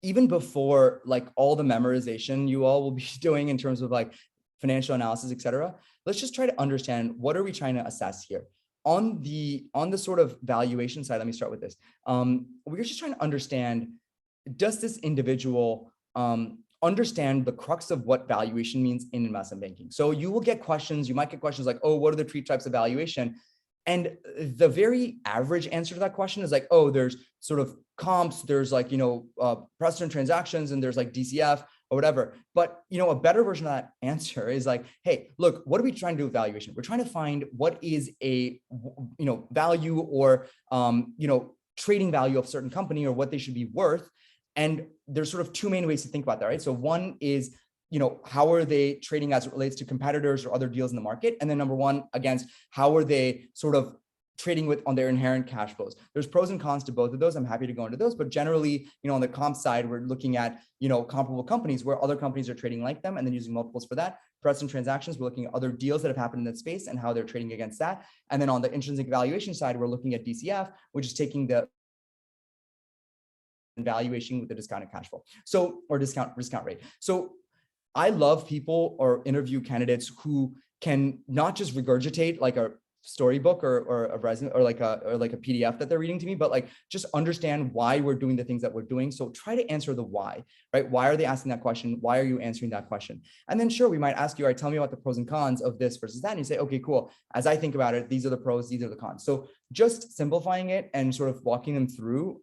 Even before like all the memorization you all will be doing in terms of like financial analysis, et cetera, let's just try to understand, what are we trying to assess here? On the sort of valuation side, let me start with this. We're just trying to understand, does this individual understand the crux of what valuation means in investment banking? So you will get questions, you might get questions like, oh, what are the 3 types of valuation? And the very average answer to that question is like, oh, there's sort of comps, there's like, precedent transactions, and there's like DCF or whatever. But, a better version of that answer is like, hey, look, what are we trying to do with valuation? We're trying to find what is a, value or, trading value of a certain company, or what they should be worth. And there's sort of 2 main ways to think about that, right? So one is, how are they trading as it relates to competitors or other deals in the market? And then number 1, against how are they sort of trading on their inherent cash flows? There's pros and cons to both of those. I'm happy to go into those, but generally, on the comp side, we're looking at, comparable companies where other companies are trading like them and then using multiples for that. precedent transactions, we're looking at other deals that have happened in that space and how they're trading against that. And then on the intrinsic valuation side, we're looking at DCF, which is taking the valuation with the discounted cash flow. So, or discount rate. So I love people or interview candidates who can not just regurgitate like a storybook or a resume or like a PDF that they're reading to me, but like just understand why we're doing the things that we're doing. So try to answer the why, right? Why are they asking that question? Why are you answering that question? And then sure, we might ask you, all right, tell me about the pros and cons of this versus that. And you say, okay, cool. As I think about it, these are the pros, these are the cons. So just simplifying it and sort of walking them through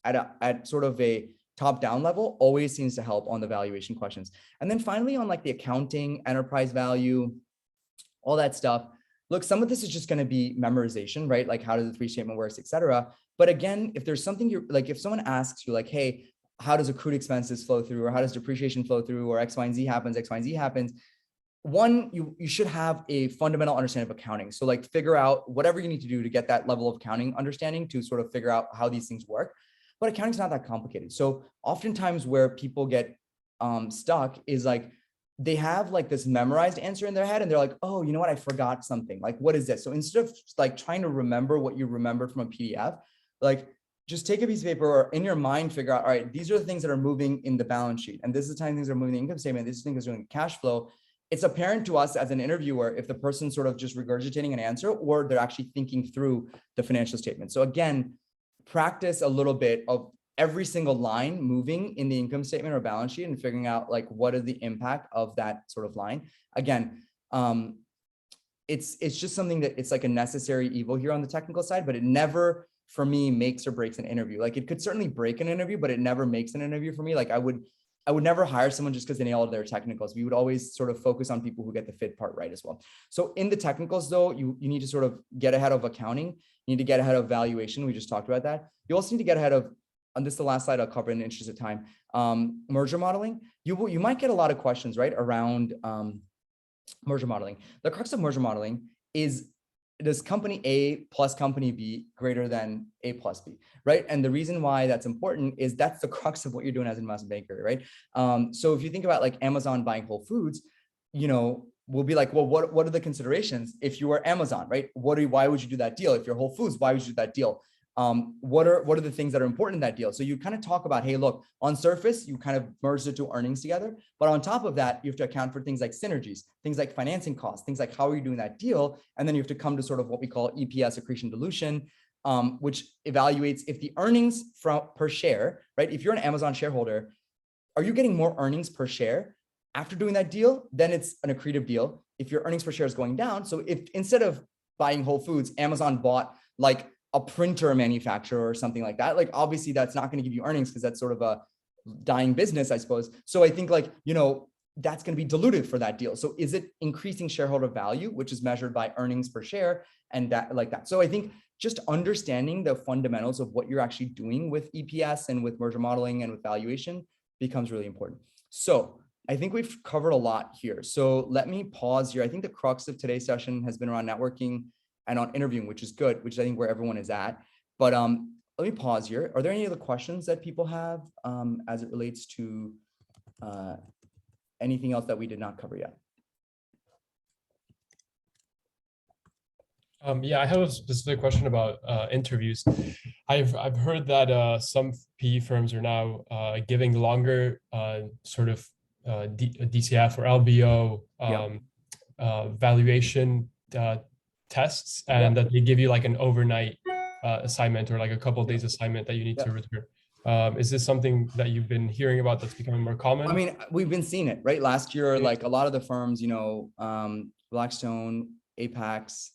at sort of a top-down level always seems to help on the valuation questions. And then finally on like the accounting, enterprise value, all that stuff. Look, some of this is just going to be memorization, right? Like how does the three statement works, et cetera. But again, if there's something you're like, if someone asks you like, hey, how does accrued expenses flow through, or how does depreciation flow through, or X, Y, and Z happens, X, Y, and Z happens. One, you should have a fundamental understanding of accounting. So like figure out whatever you need to do to get that level of accounting understanding to sort of figure out how these things work. But accounting's not that complicated. So oftentimes where people get stuck is like, they have like this memorized answer in their head and they're like, oh, you know what? I forgot something. Like, what is this? So instead of like trying to remember what you remembered from a PDF, like just take a piece of paper or in your mind, figure out, all right, these are the things that are moving in the balance sheet. And this is the time things are moving in the income statement. This is things that are doing cash flow. It's apparent to us as an interviewer, if the person's sort of just regurgitating an answer or they're actually thinking through the financial statement. So again, practice a little bit of every single line moving in the income statement or balance sheet and figuring out like what is the impact of that sort of line. Again, it's just something that it's like a necessary evil here on the technical side, but it never for me makes or breaks an interview. Like it could certainly break an interview, but it never makes an interview for me. Like I would never hire someone just because they nailed their technicals. We would always sort of focus on people who get the fit part right as well. So in the technicals though, you need to sort of get ahead of accounting. You need to get ahead of valuation. We just talked about that. You also need to get ahead of, and this is the last slide I'll cover in the interest of time, merger modeling. You might get a lot of questions, right, around merger modeling. The crux of merger modeling is, does company A plus company B greater than A plus B, right? And the reason why that's important is that's the crux of what you're doing as an investment banker, right? So if you think about like Amazon buying Whole Foods, you know, we'll be like, well, what are the considerations if you were Amazon, right? Why would you do that deal? If you're Whole Foods, why would you do that deal? What are the things that are important in that deal? So you kind of talk about, hey, look, on surface, you kind of merge the two earnings together. But on top of that, you have to account for things like synergies, things like financing costs, things like how are you doing that deal? And then you have to come to sort of what we call EPS accretion dilution, which evaluates if the earnings per share, right? If you're an Amazon shareholder, are you getting more earnings per share after doing that deal? Then it's an accretive deal. If your earnings per share is going down, so if instead of buying Whole Foods, Amazon bought like a printer manufacturer or something like that, like obviously that's not going to give you earnings because that's sort of a dying business, I suppose. So I think like, you know, that's going to be dilutive for that deal. So is it increasing shareholder value, which is measured by earnings per share and that like that. So I think just understanding the fundamentals of what you're actually doing with EPS and with merger modeling and with valuation becomes really important. So I think we've covered a lot here. So let me pause here. I think the crux of today's session has been around networking and on interviewing, which is good, which is I think where everyone is at. But let me pause here. Are there any other questions that people have as it relates to anything else that we did not cover yet? Yeah, I have a specific question about interviews. I've heard that some PE firms are now giving longer sort of DCF or LBO valuation tests, and that they give you like an overnight assignment or like a couple of days assignment that you need to return. Is this something that you've been hearing about that's becoming more common? I mean, we've been seeing it, right? Last year, like a lot of the firms, you know, Blackstone, Apex,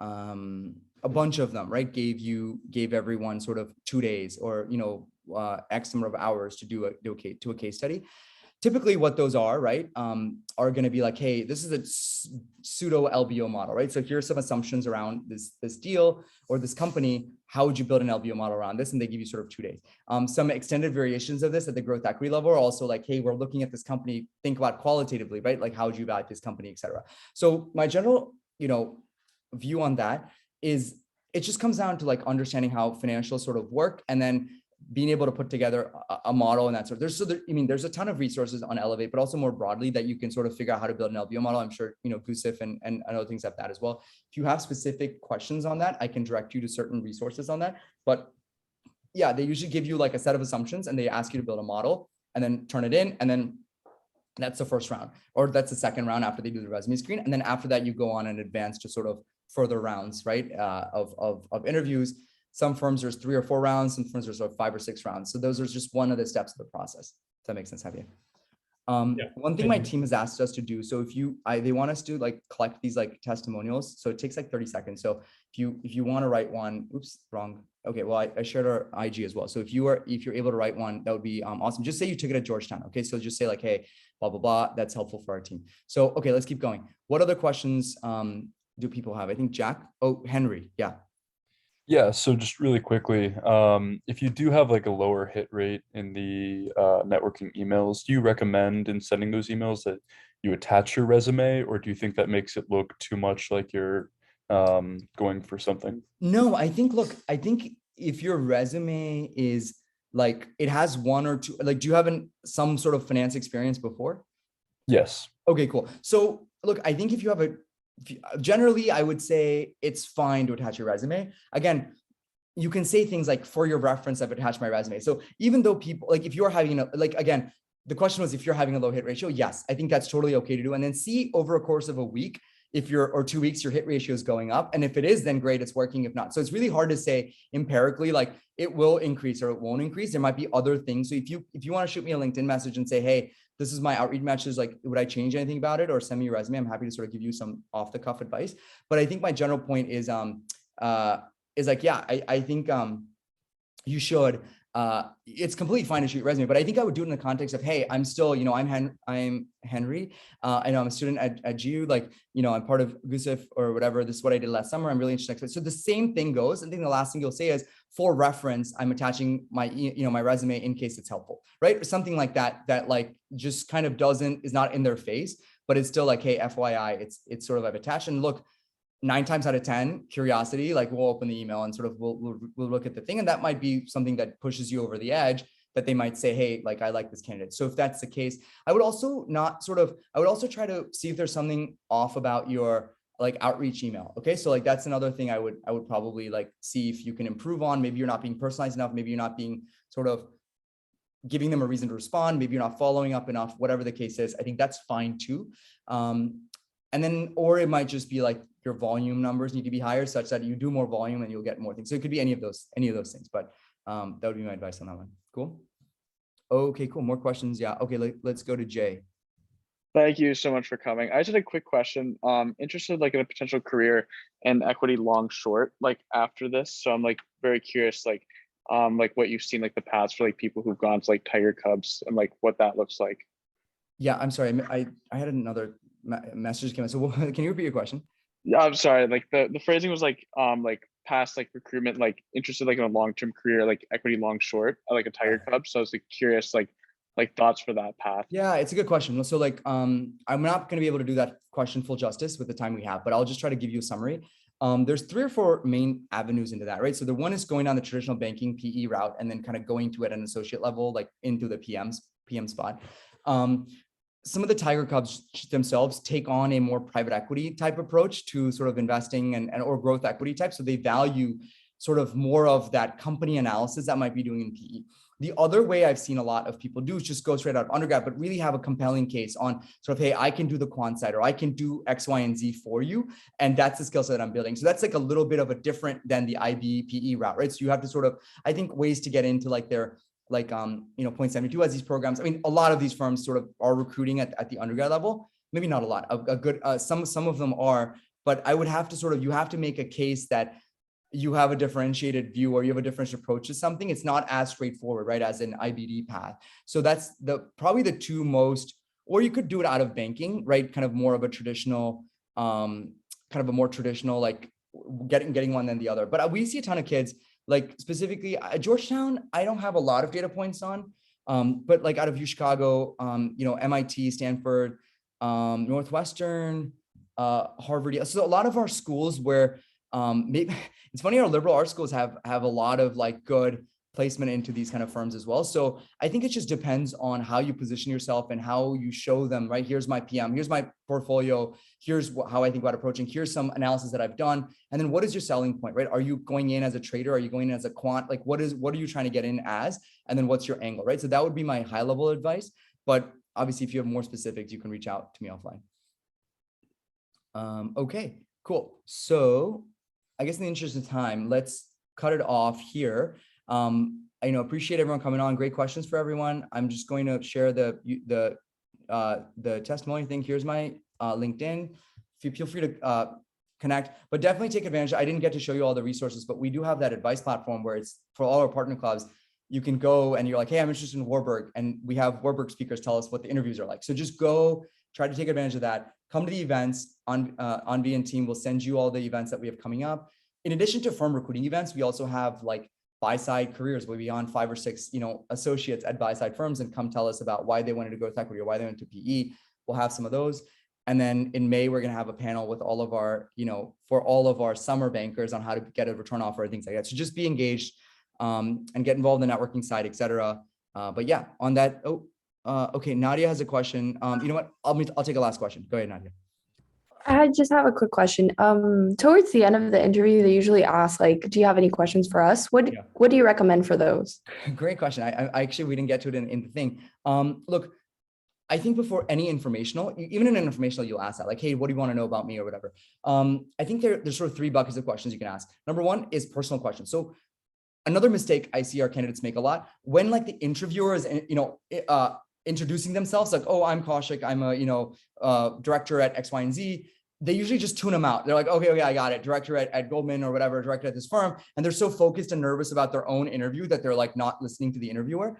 a bunch of them, right, gave everyone sort of 2 days or, you know, X number of hours to do a case study. Typically what those are, right, are going to be like, hey, this is a pseudo LBO model, right? So here's some assumptions around this deal or this company. How would you build an LBO model around this? And they give you sort of 2 days. Some extended variations of this at the growth equity level are also like, hey, we're looking at this company, think about qualitatively, right? Like, how would you evaluate this company, et cetera. So my general, you know, view on that is it just comes down to like understanding how financials sort of work. And then being able to put together a model and that sort of, there's a ton of resources on Elevate, but also more broadly that you can sort of figure out how to build an LBO model. I'm sure, Gusev and other things have that as well. If you have specific questions on that, I can direct you to certain resources on that. But yeah, they usually give you like a set of assumptions and they ask you to build a model and then turn it in. And then that's the first round, or that's the second round after they do the resume screen. And then after that, you go on and advance to sort of further rounds, right? Of interviews. Some firms there's 3 or 4 rounds, some firms there's sort of 5 or 6 rounds. So those are just one of the steps of the process. Does that make sense, Javier? One thing my team has asked us to do, so they want us to like collect these like testimonials. So it takes like 30 seconds. So if you want to write one, oops, wrong. Okay, well, I shared our IG as well. So if you're able to write one, that would be awesome. Just say you took it at Georgetown. Okay, so just say like, hey, blah, blah, blah. That's helpful for our team. So, okay, let's keep going. What other questions do people have? I think Jack, Henry, yeah. Yeah, so just really quickly, if you do have like a lower hit rate in the networking emails, do you recommend in sending those emails that you attach your resume, or do you think that makes it look too much like you're going for something? No, I think if your resume is like, it has 1 or 2, like, do you have some sort of finance experience before? Yes. Okay, cool. So look, I think if you have generally, I would say it's fine to attach your resume. Again, you can say things like, for your reference, I've attached my resume. So even though people, like if you're having again, the question was if you're having a low hit ratio, yes, I think that's totally okay to do. And then see over a course of a week, or 2 weeks, your hit ratio is going up. And if it is, then great, it's working. If not, so it's really hard to say empirically, like it will increase or it won't increase. There might be other things. So if you want to shoot me a LinkedIn message and say, hey, this is my outreach matches, like, would I change anything about it, or send me your resume? I'm happy to sort of give you some off the cuff advice. But I think my general point is like, yeah, I think you should, it's completely fine to shoot your resume, but I think I would do it in the context of, hey, I'm still, I'm Henry. I know I'm a student at GU, like, I'm part of Gusev or whatever. This is what I did last summer. I'm really interested. So the same thing goes. I think the last thing you'll say is, for reference, I'm attaching my, my resume in case it's helpful, right? Or something like that, that like just kind of is not in their face, but it's still like, hey, FYI, it's sort of I've attached. And look, 9 times out of 10, curiosity, like we'll open the email and sort of we'll look at the thing. And that might be something that pushes you over the edge, that they might say, hey, like, I like this candidate. So if that's the case, I would also try to see if there's something off about your like outreach email. Okay. So like, that's another thing I would probably like see if you can improve on. Maybe you're not being personalized enough. Maybe you're not being sort of giving them a reason to respond. Maybe you're not following up enough, whatever the case is. I think that's fine too. And then, or it might just be like your volume numbers need to be higher such that you do more volume and you'll get more things. So it could be any of those things, but that would be my advice on that one. Cool. Okay, cool. More questions. Yeah. Okay. Let's go to Jay. Thank you so much for coming. I just had a quick question. Interested like in a potential career in equity long short, like after this. So I'm like very curious, like what you've seen, like the paths for like people who've gone to like Tiger Cubs and like what that looks like. Yeah, I'm sorry. I had another message came in. So can you repeat your question? Yeah, I'm sorry. Like the phrasing was like past like recruitment, like interested like in a long-term career, like equity long short, like a Tiger Cubs. So I was like curious, like thoughts for that path. Yeah, it's a good question. So like, I'm not going to be able to do that question full justice with the time we have, but I'll just try to give you a summary. There's 3 or 4 main avenues into that, right? So the one is going down the traditional banking PE route and then kind of going to at an associate level, like into the PM spot. Some of the Tiger Cubs themselves take on a more private equity type approach to sort of investing and or growth equity type. So they value sort of more of that company analysis that might be doing in PE. The other way I've seen a lot of people do is just go straight out of undergrad, but really have a compelling case on sort of, hey, I can do the quant side, or I can do X, Y, and Z for you. And that's the skill set that I'm building. So that's like a little bit of a different than the IB PE route, right? So you have to sort of, I think, ways to get into like their, like, 0.72 as these programs. I mean, a lot of these firms sort of are recruiting at the undergrad level. Maybe not a lot, a good, some of them are, but I would have to sort of, you have to make a case that you have a differentiated view or you have a different approach to something. It's not as straightforward, right, as an IBD path. So that's probably the 2 most, or you could do it out of banking, right? Kind of more of a traditional, like getting one than the other. But we see a ton of kids, like specifically at Georgetown, I don't have a lot of data points on, but like out of Chicago, MIT, Stanford, Northwestern, Harvard. So a lot of our schools where maybe it's funny, our liberal arts schools have a lot of like good placement into these kind of firms as well. So I think it just depends on how you position yourself and how you show them, right? Here's my PM, here's my portfolio, here's how I think about approaching, here's some analysis that I've done. And then what is your selling point, right? Are you going in as a trader? Are you going in as a quant? Like what are you trying to get in as? And then what's your angle, right? So that would be my high level advice. But obviously if you have more specifics, you can reach out to me offline. Okay, cool. So I guess in the interest of time, let's cut it off here. I appreciate everyone coming on. Great questions for everyone. I'm just going to share the testimony thing. Here's my LinkedIn. Feel free to connect, but definitely take advantage. I didn't get to show you all the resources, but we do have that advice platform where it's for all our partner clubs. You can go and you're like, hey, I'm interested in Warburg, and we have Warburg speakers tell us what the interviews are like. So just go try to take advantage of that. Come to the events. Anvi and team will send you all the events that we have coming up. In addition to firm recruiting events, we also have like buy-side careers where we on 5 or 6, associates at buy-side firms and come tell us about why they wanted to go to equity or why they went to PE. We'll have some of those. And then in May, we're going to have a panel with all of our, for all of our summer bankers on how to get a return offer and things like that. So just be engaged and get involved in the networking side, et cetera. But yeah, on that. Okay. Nadia has a question. You know what? I'll take a last question. Go ahead, Nadia. I just have a quick question. Towards the end of the interview, they usually ask, like, do you have any questions for us? What do you recommend for those? Great question. I actually, we didn't get to it in the thing. Look, I think before any informational, even in an informational, you'll ask that, like, hey, what do you want to know about me or whatever. I think there's sort of 3 buckets of questions you can ask. Number 1 is personal questions. So another mistake I see our candidates make a lot when like the interviewer is, introducing themselves, like, oh, I'm Kaushik, I'm a, director at X, Y, and Z. They usually just tune them out. They're like, okay, I got it. Director at Goldman or whatever, director at this firm. And they're so focused and nervous about their own interview that they're like not listening to the interviewer.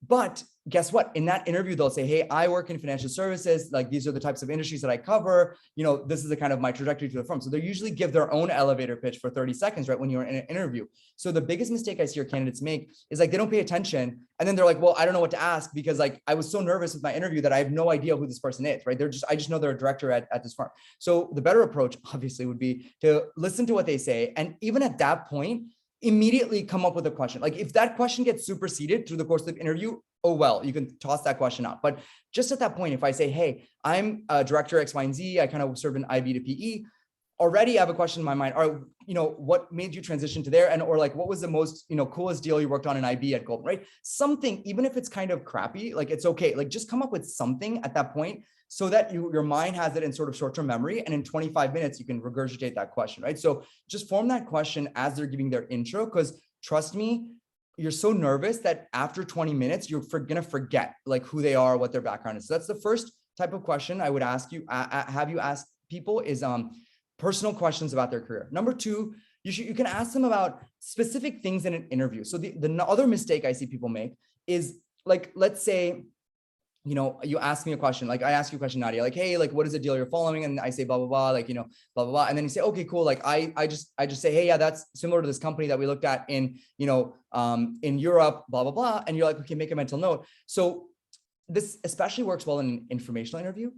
But guess what? In that interview, they'll say, hey, I work in financial services. Like, these are the types of industries that I cover. This is the kind of my trajectory to the firm. So they usually give their own elevator pitch for 30 seconds, right? When you're in an interview. So the biggest mistake I see your candidates make is like, they don't pay attention. And then they're like, well, I don't know what to ask because like, I was so nervous with my interview that I have no idea who this person is, right? I just know they're a director at this firm. So the better approach obviously would be to listen to what they say. And even at that point, immediately come up with a question. Like if that question gets superseded through the course of the interview, oh, well, you can toss that question out. But just at that point, if I say, hey, I'm a director X, Y, and Z, I kind of serve in IB to PE, already I have a question in my mind. Or, what made you transition to there? And, or like, what was the most, coolest deal you worked on in IB at Goldman, right? Something, even if it's kind of crappy, like it's okay. Like just come up with something at that point so that your mind has it in sort of short-term memory. And in 25 minutes, you can regurgitate that question, right? So just form that question as they're giving their intro, because trust me, you're so nervous that after 20 minutes, you're going to forget like who they are, what their background is. So that's the first type of question I would ask you, have you ask people is personal questions about their career. Number 2, you can ask them about specific things in an interview. So the other mistake I see people make is like, let's say, you ask me a question, like I ask you a question, Nadia, like, hey, like, what is the deal you're following? And I say, blah, blah, blah, like, blah, blah, blah. And then you say, okay, cool. Like, I just say, hey, yeah, that's similar to this company that we looked at in Europe, blah, blah, blah. And you're like, okay, make a mental note. So this especially works well in an informational interview.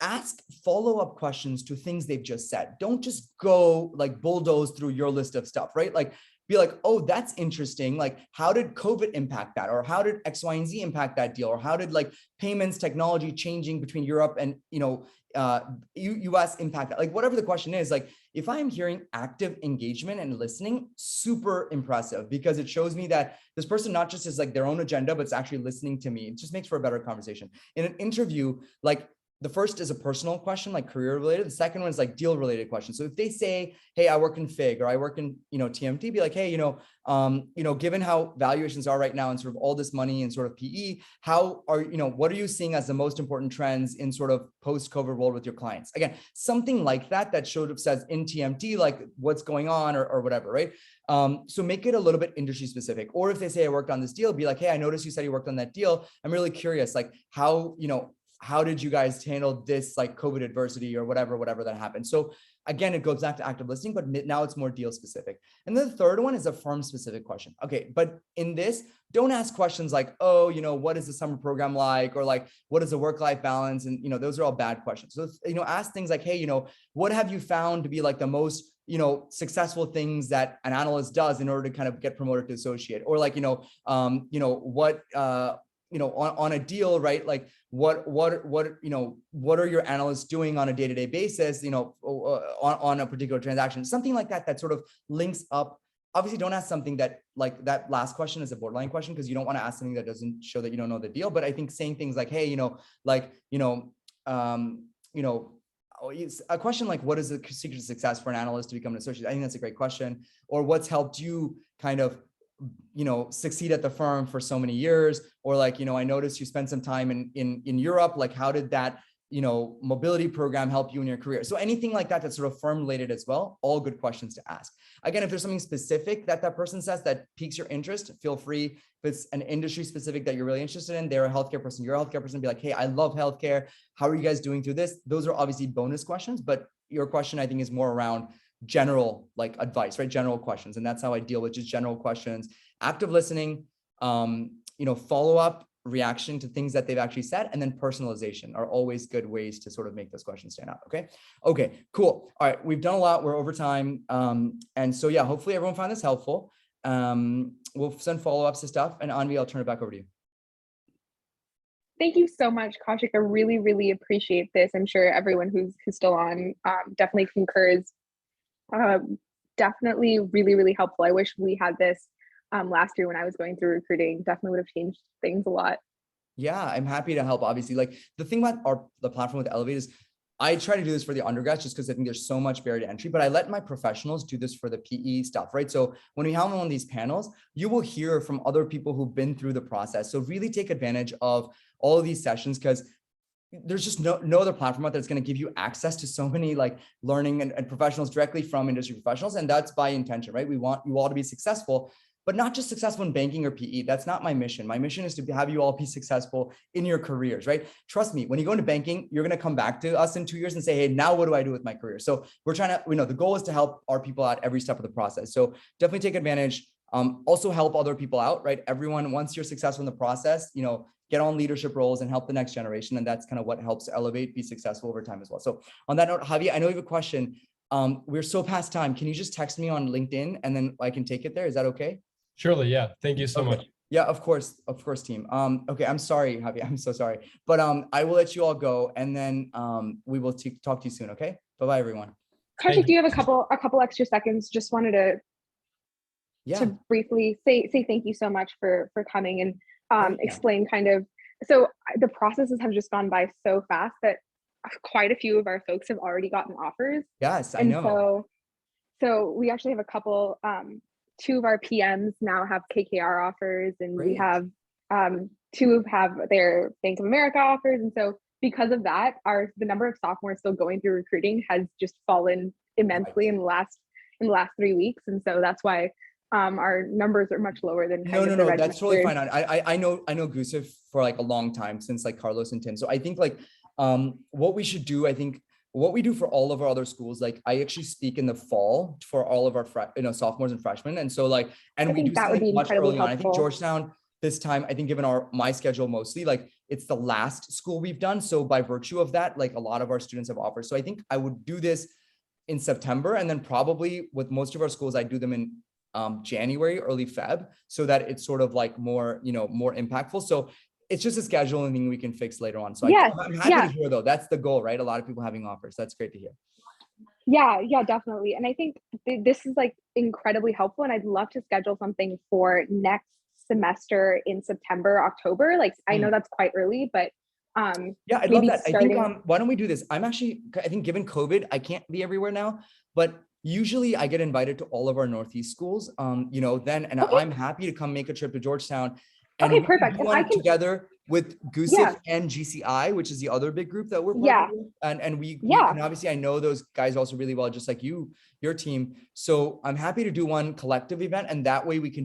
Ask follow-up questions to things they've just said. Don't just go like bulldoze through your list of stuff, right? Like, be like, oh, that's interesting. Like, how did COVID impact that? Or how did X, Y, and Z impact that deal? Or how did like payments technology changing between Europe and, US impact that? Like, whatever the question is, like, if I'm hearing active engagement and listening, super impressive, because it shows me that this person not just is like their own agenda, but it's actually listening to me. It just makes for a better conversation. In an interview, like, the first is a personal question, like career related. The second one is like deal related question. So if they say, hey, I work in FIG or I work in, TMT, be like, hey, given how valuations are right now and sort of all this money and sort of PE, what are you seeing as the most important trends in sort of post-COVID world with your clients? Again, something like that sort of says in TMT, like what's going on or whatever, right? So make it a little bit industry specific. Or if they say I worked on this deal, be like, hey, I noticed you said you worked on that deal. I'm really curious, like how did you guys handle this like COVID adversity or whatever that happened? So again, it goes back to active listening, but now it's more deal specific. And then the third one is a firm specific question. Okay, but in this, don't ask questions like, oh, you know, what is the summer program like? Or like, what is the work-life balance? And, you know, those are all bad questions. So, you know, ask things like, hey, you know, what have you found to be like the most, you know, successful things that an analyst does in order to kind of get promoted to associate? Or like, what, on a deal, right? Like what are your analysts doing on a day-to-day basis, you know, on a particular transaction, something like that, that sort of links up. Obviously don't ask something that, like that last question is a borderline question, because you don't want to ask something that doesn't show that you don't know the deal. But I think saying things like, hey, a question like, what is the secret to success for an analyst to become an associate? I think that's a great question. Or what's helped you kind of, you know, succeed at the firm for so many years? Or like, you know, I noticed you spent some time in Europe. Like, how did that, you know, mobility program help you in your career? So anything like that, that's sort of firm related as well. All good questions to ask. Again, if there's something specific that person says that piques your interest, feel free. If it's an industry specific that you're really interested in, they're a healthcare person, you're a healthcare person, be like, hey, I love healthcare. How are you guys doing through this? Those are obviously bonus questions, but your question, I think, is more around general like advice, right? General questions. And that's how I deal with just general questions. Active listening, follow up, reaction to things that they've actually said, and then personalization are always good ways to sort of make those questions stand out. Okay, cool. All right, we've done a lot. We're over time. And so yeah, hopefully everyone found this helpful. We'll send follow-ups to stuff, and Anvi, I'll turn it back over to you. Thank you so much, Kaushik. I really, really appreciate this. I'm sure everyone who's still on definitely concurs. Definitely really, really helpful. I wish we had this last year when I was going through recruiting. Definitely would have changed things a lot. Yeah, I'm happy to help. Obviously, like the thing about the platform with Elevate is I try to do this for the undergrads just because I think there's so much barrier to entry, but I let my professionals do this for the PE stuff, right? So when we have one of these panels, you will hear from other people who've been through the process. So really take advantage of all of these sessions, because there's just no other platform out there that's going to give you access to so many like learning and professionals directly from industry professionals. And that's by intention, right? We want you all to be successful, but not just successful in banking or PE. That's not my mission. My mission is to have you all be successful in your careers, right? Trust me, when you go into banking, you're going to come back to us in 2 years and say, hey, now what do I do with my career? So we're trying to, the goal is to help our people out every step of the process. So definitely take advantage. Also help other people out, right? Everyone, once you're successful in the process, get on leadership roles and help the next generation. And that's kind of what helps Elevate be successful over time as well. So on that note, Javi, I know you have a question. We're so past time. Can you just text me on LinkedIn and then I can take it there? Is that okay? Surely, yeah. Thank you so much. Yeah, of course, team. Okay, I'm sorry, Javi. I'm so sorry. But I will let you all go, and then we will talk to you soon. Okay. Bye-bye, everyone. Kaushik, do you have a couple extra seconds? Just wanted to briefly say thank you so much for coming and explain kind of. So the processes have just gone by so fast that quite a few of our folks have already gotten offers. Yes, I know. So we actually have a couple. 2 of our PMs now have KKR offers, and we have 2 have their Bank of America offers. And so because of that, the number of sophomores still going through recruiting has just fallen immensely in the last 3 weeks. And so that's why our numbers are much lower than no, that's totally fine. I know Gusev for like a long time, since like Carlos and Tim. So I think like what we should do, I think what we do for all of our other schools, like I actually speak in the fall for all of our sophomores and freshmen. And so like, and we do something much early on. I think Georgetown this time, I think given my schedule mostly, like it's the last school we've done. So by virtue of that, like a lot of our students have offers. So I think I would do this in September, and then probably with most of our schools, I do them in January, early Feb, so that it's sort of like more, more impactful. So it's just a scheduling thing we can fix later on. So I'm happy to hear though. That's the goal, right? A lot of people having offers. That's great to hear. Yeah, definitely. And I think this is like incredibly helpful. And I'd love to schedule something for next semester in September, October. Like I know that's quite early, but yeah, I'd love that. I think why don't we do this? I think given COVID, I can't be everywhere now, but usually I get invited to all of our Northeast schools, I'm happy to come make a trip to Georgetown. And okay, perfect. We and together with Gusev and GCI, which is the other big group that we're part of. And we and obviously I know those guys also really well, just like your team. So I'm happy to do one collective event, and that way we can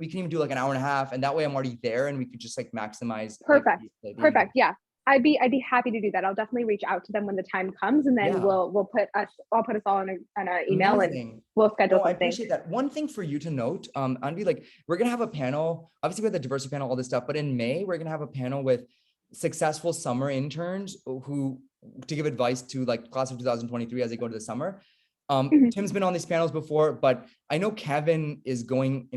even do like an hour and a half, and that way I'm already there, and we could just like maximize. Perfect. Perfect. Yeah. I'd be happy to do that. I'll definitely reach out to them when the time comes, and then Yeah. I'll put us all on an email, Amazing. and we'll schedule No, I something. appreciate that. One thing for you to note, I'd be like, we're gonna have a panel, obviously we have the diversity panel, all this stuff, but in May, we're gonna have a panel with successful summer interns who to give advice to like class of 2023 as they go to the summer. Mhm. Tim's been on these panels before, but I know Kevin is going,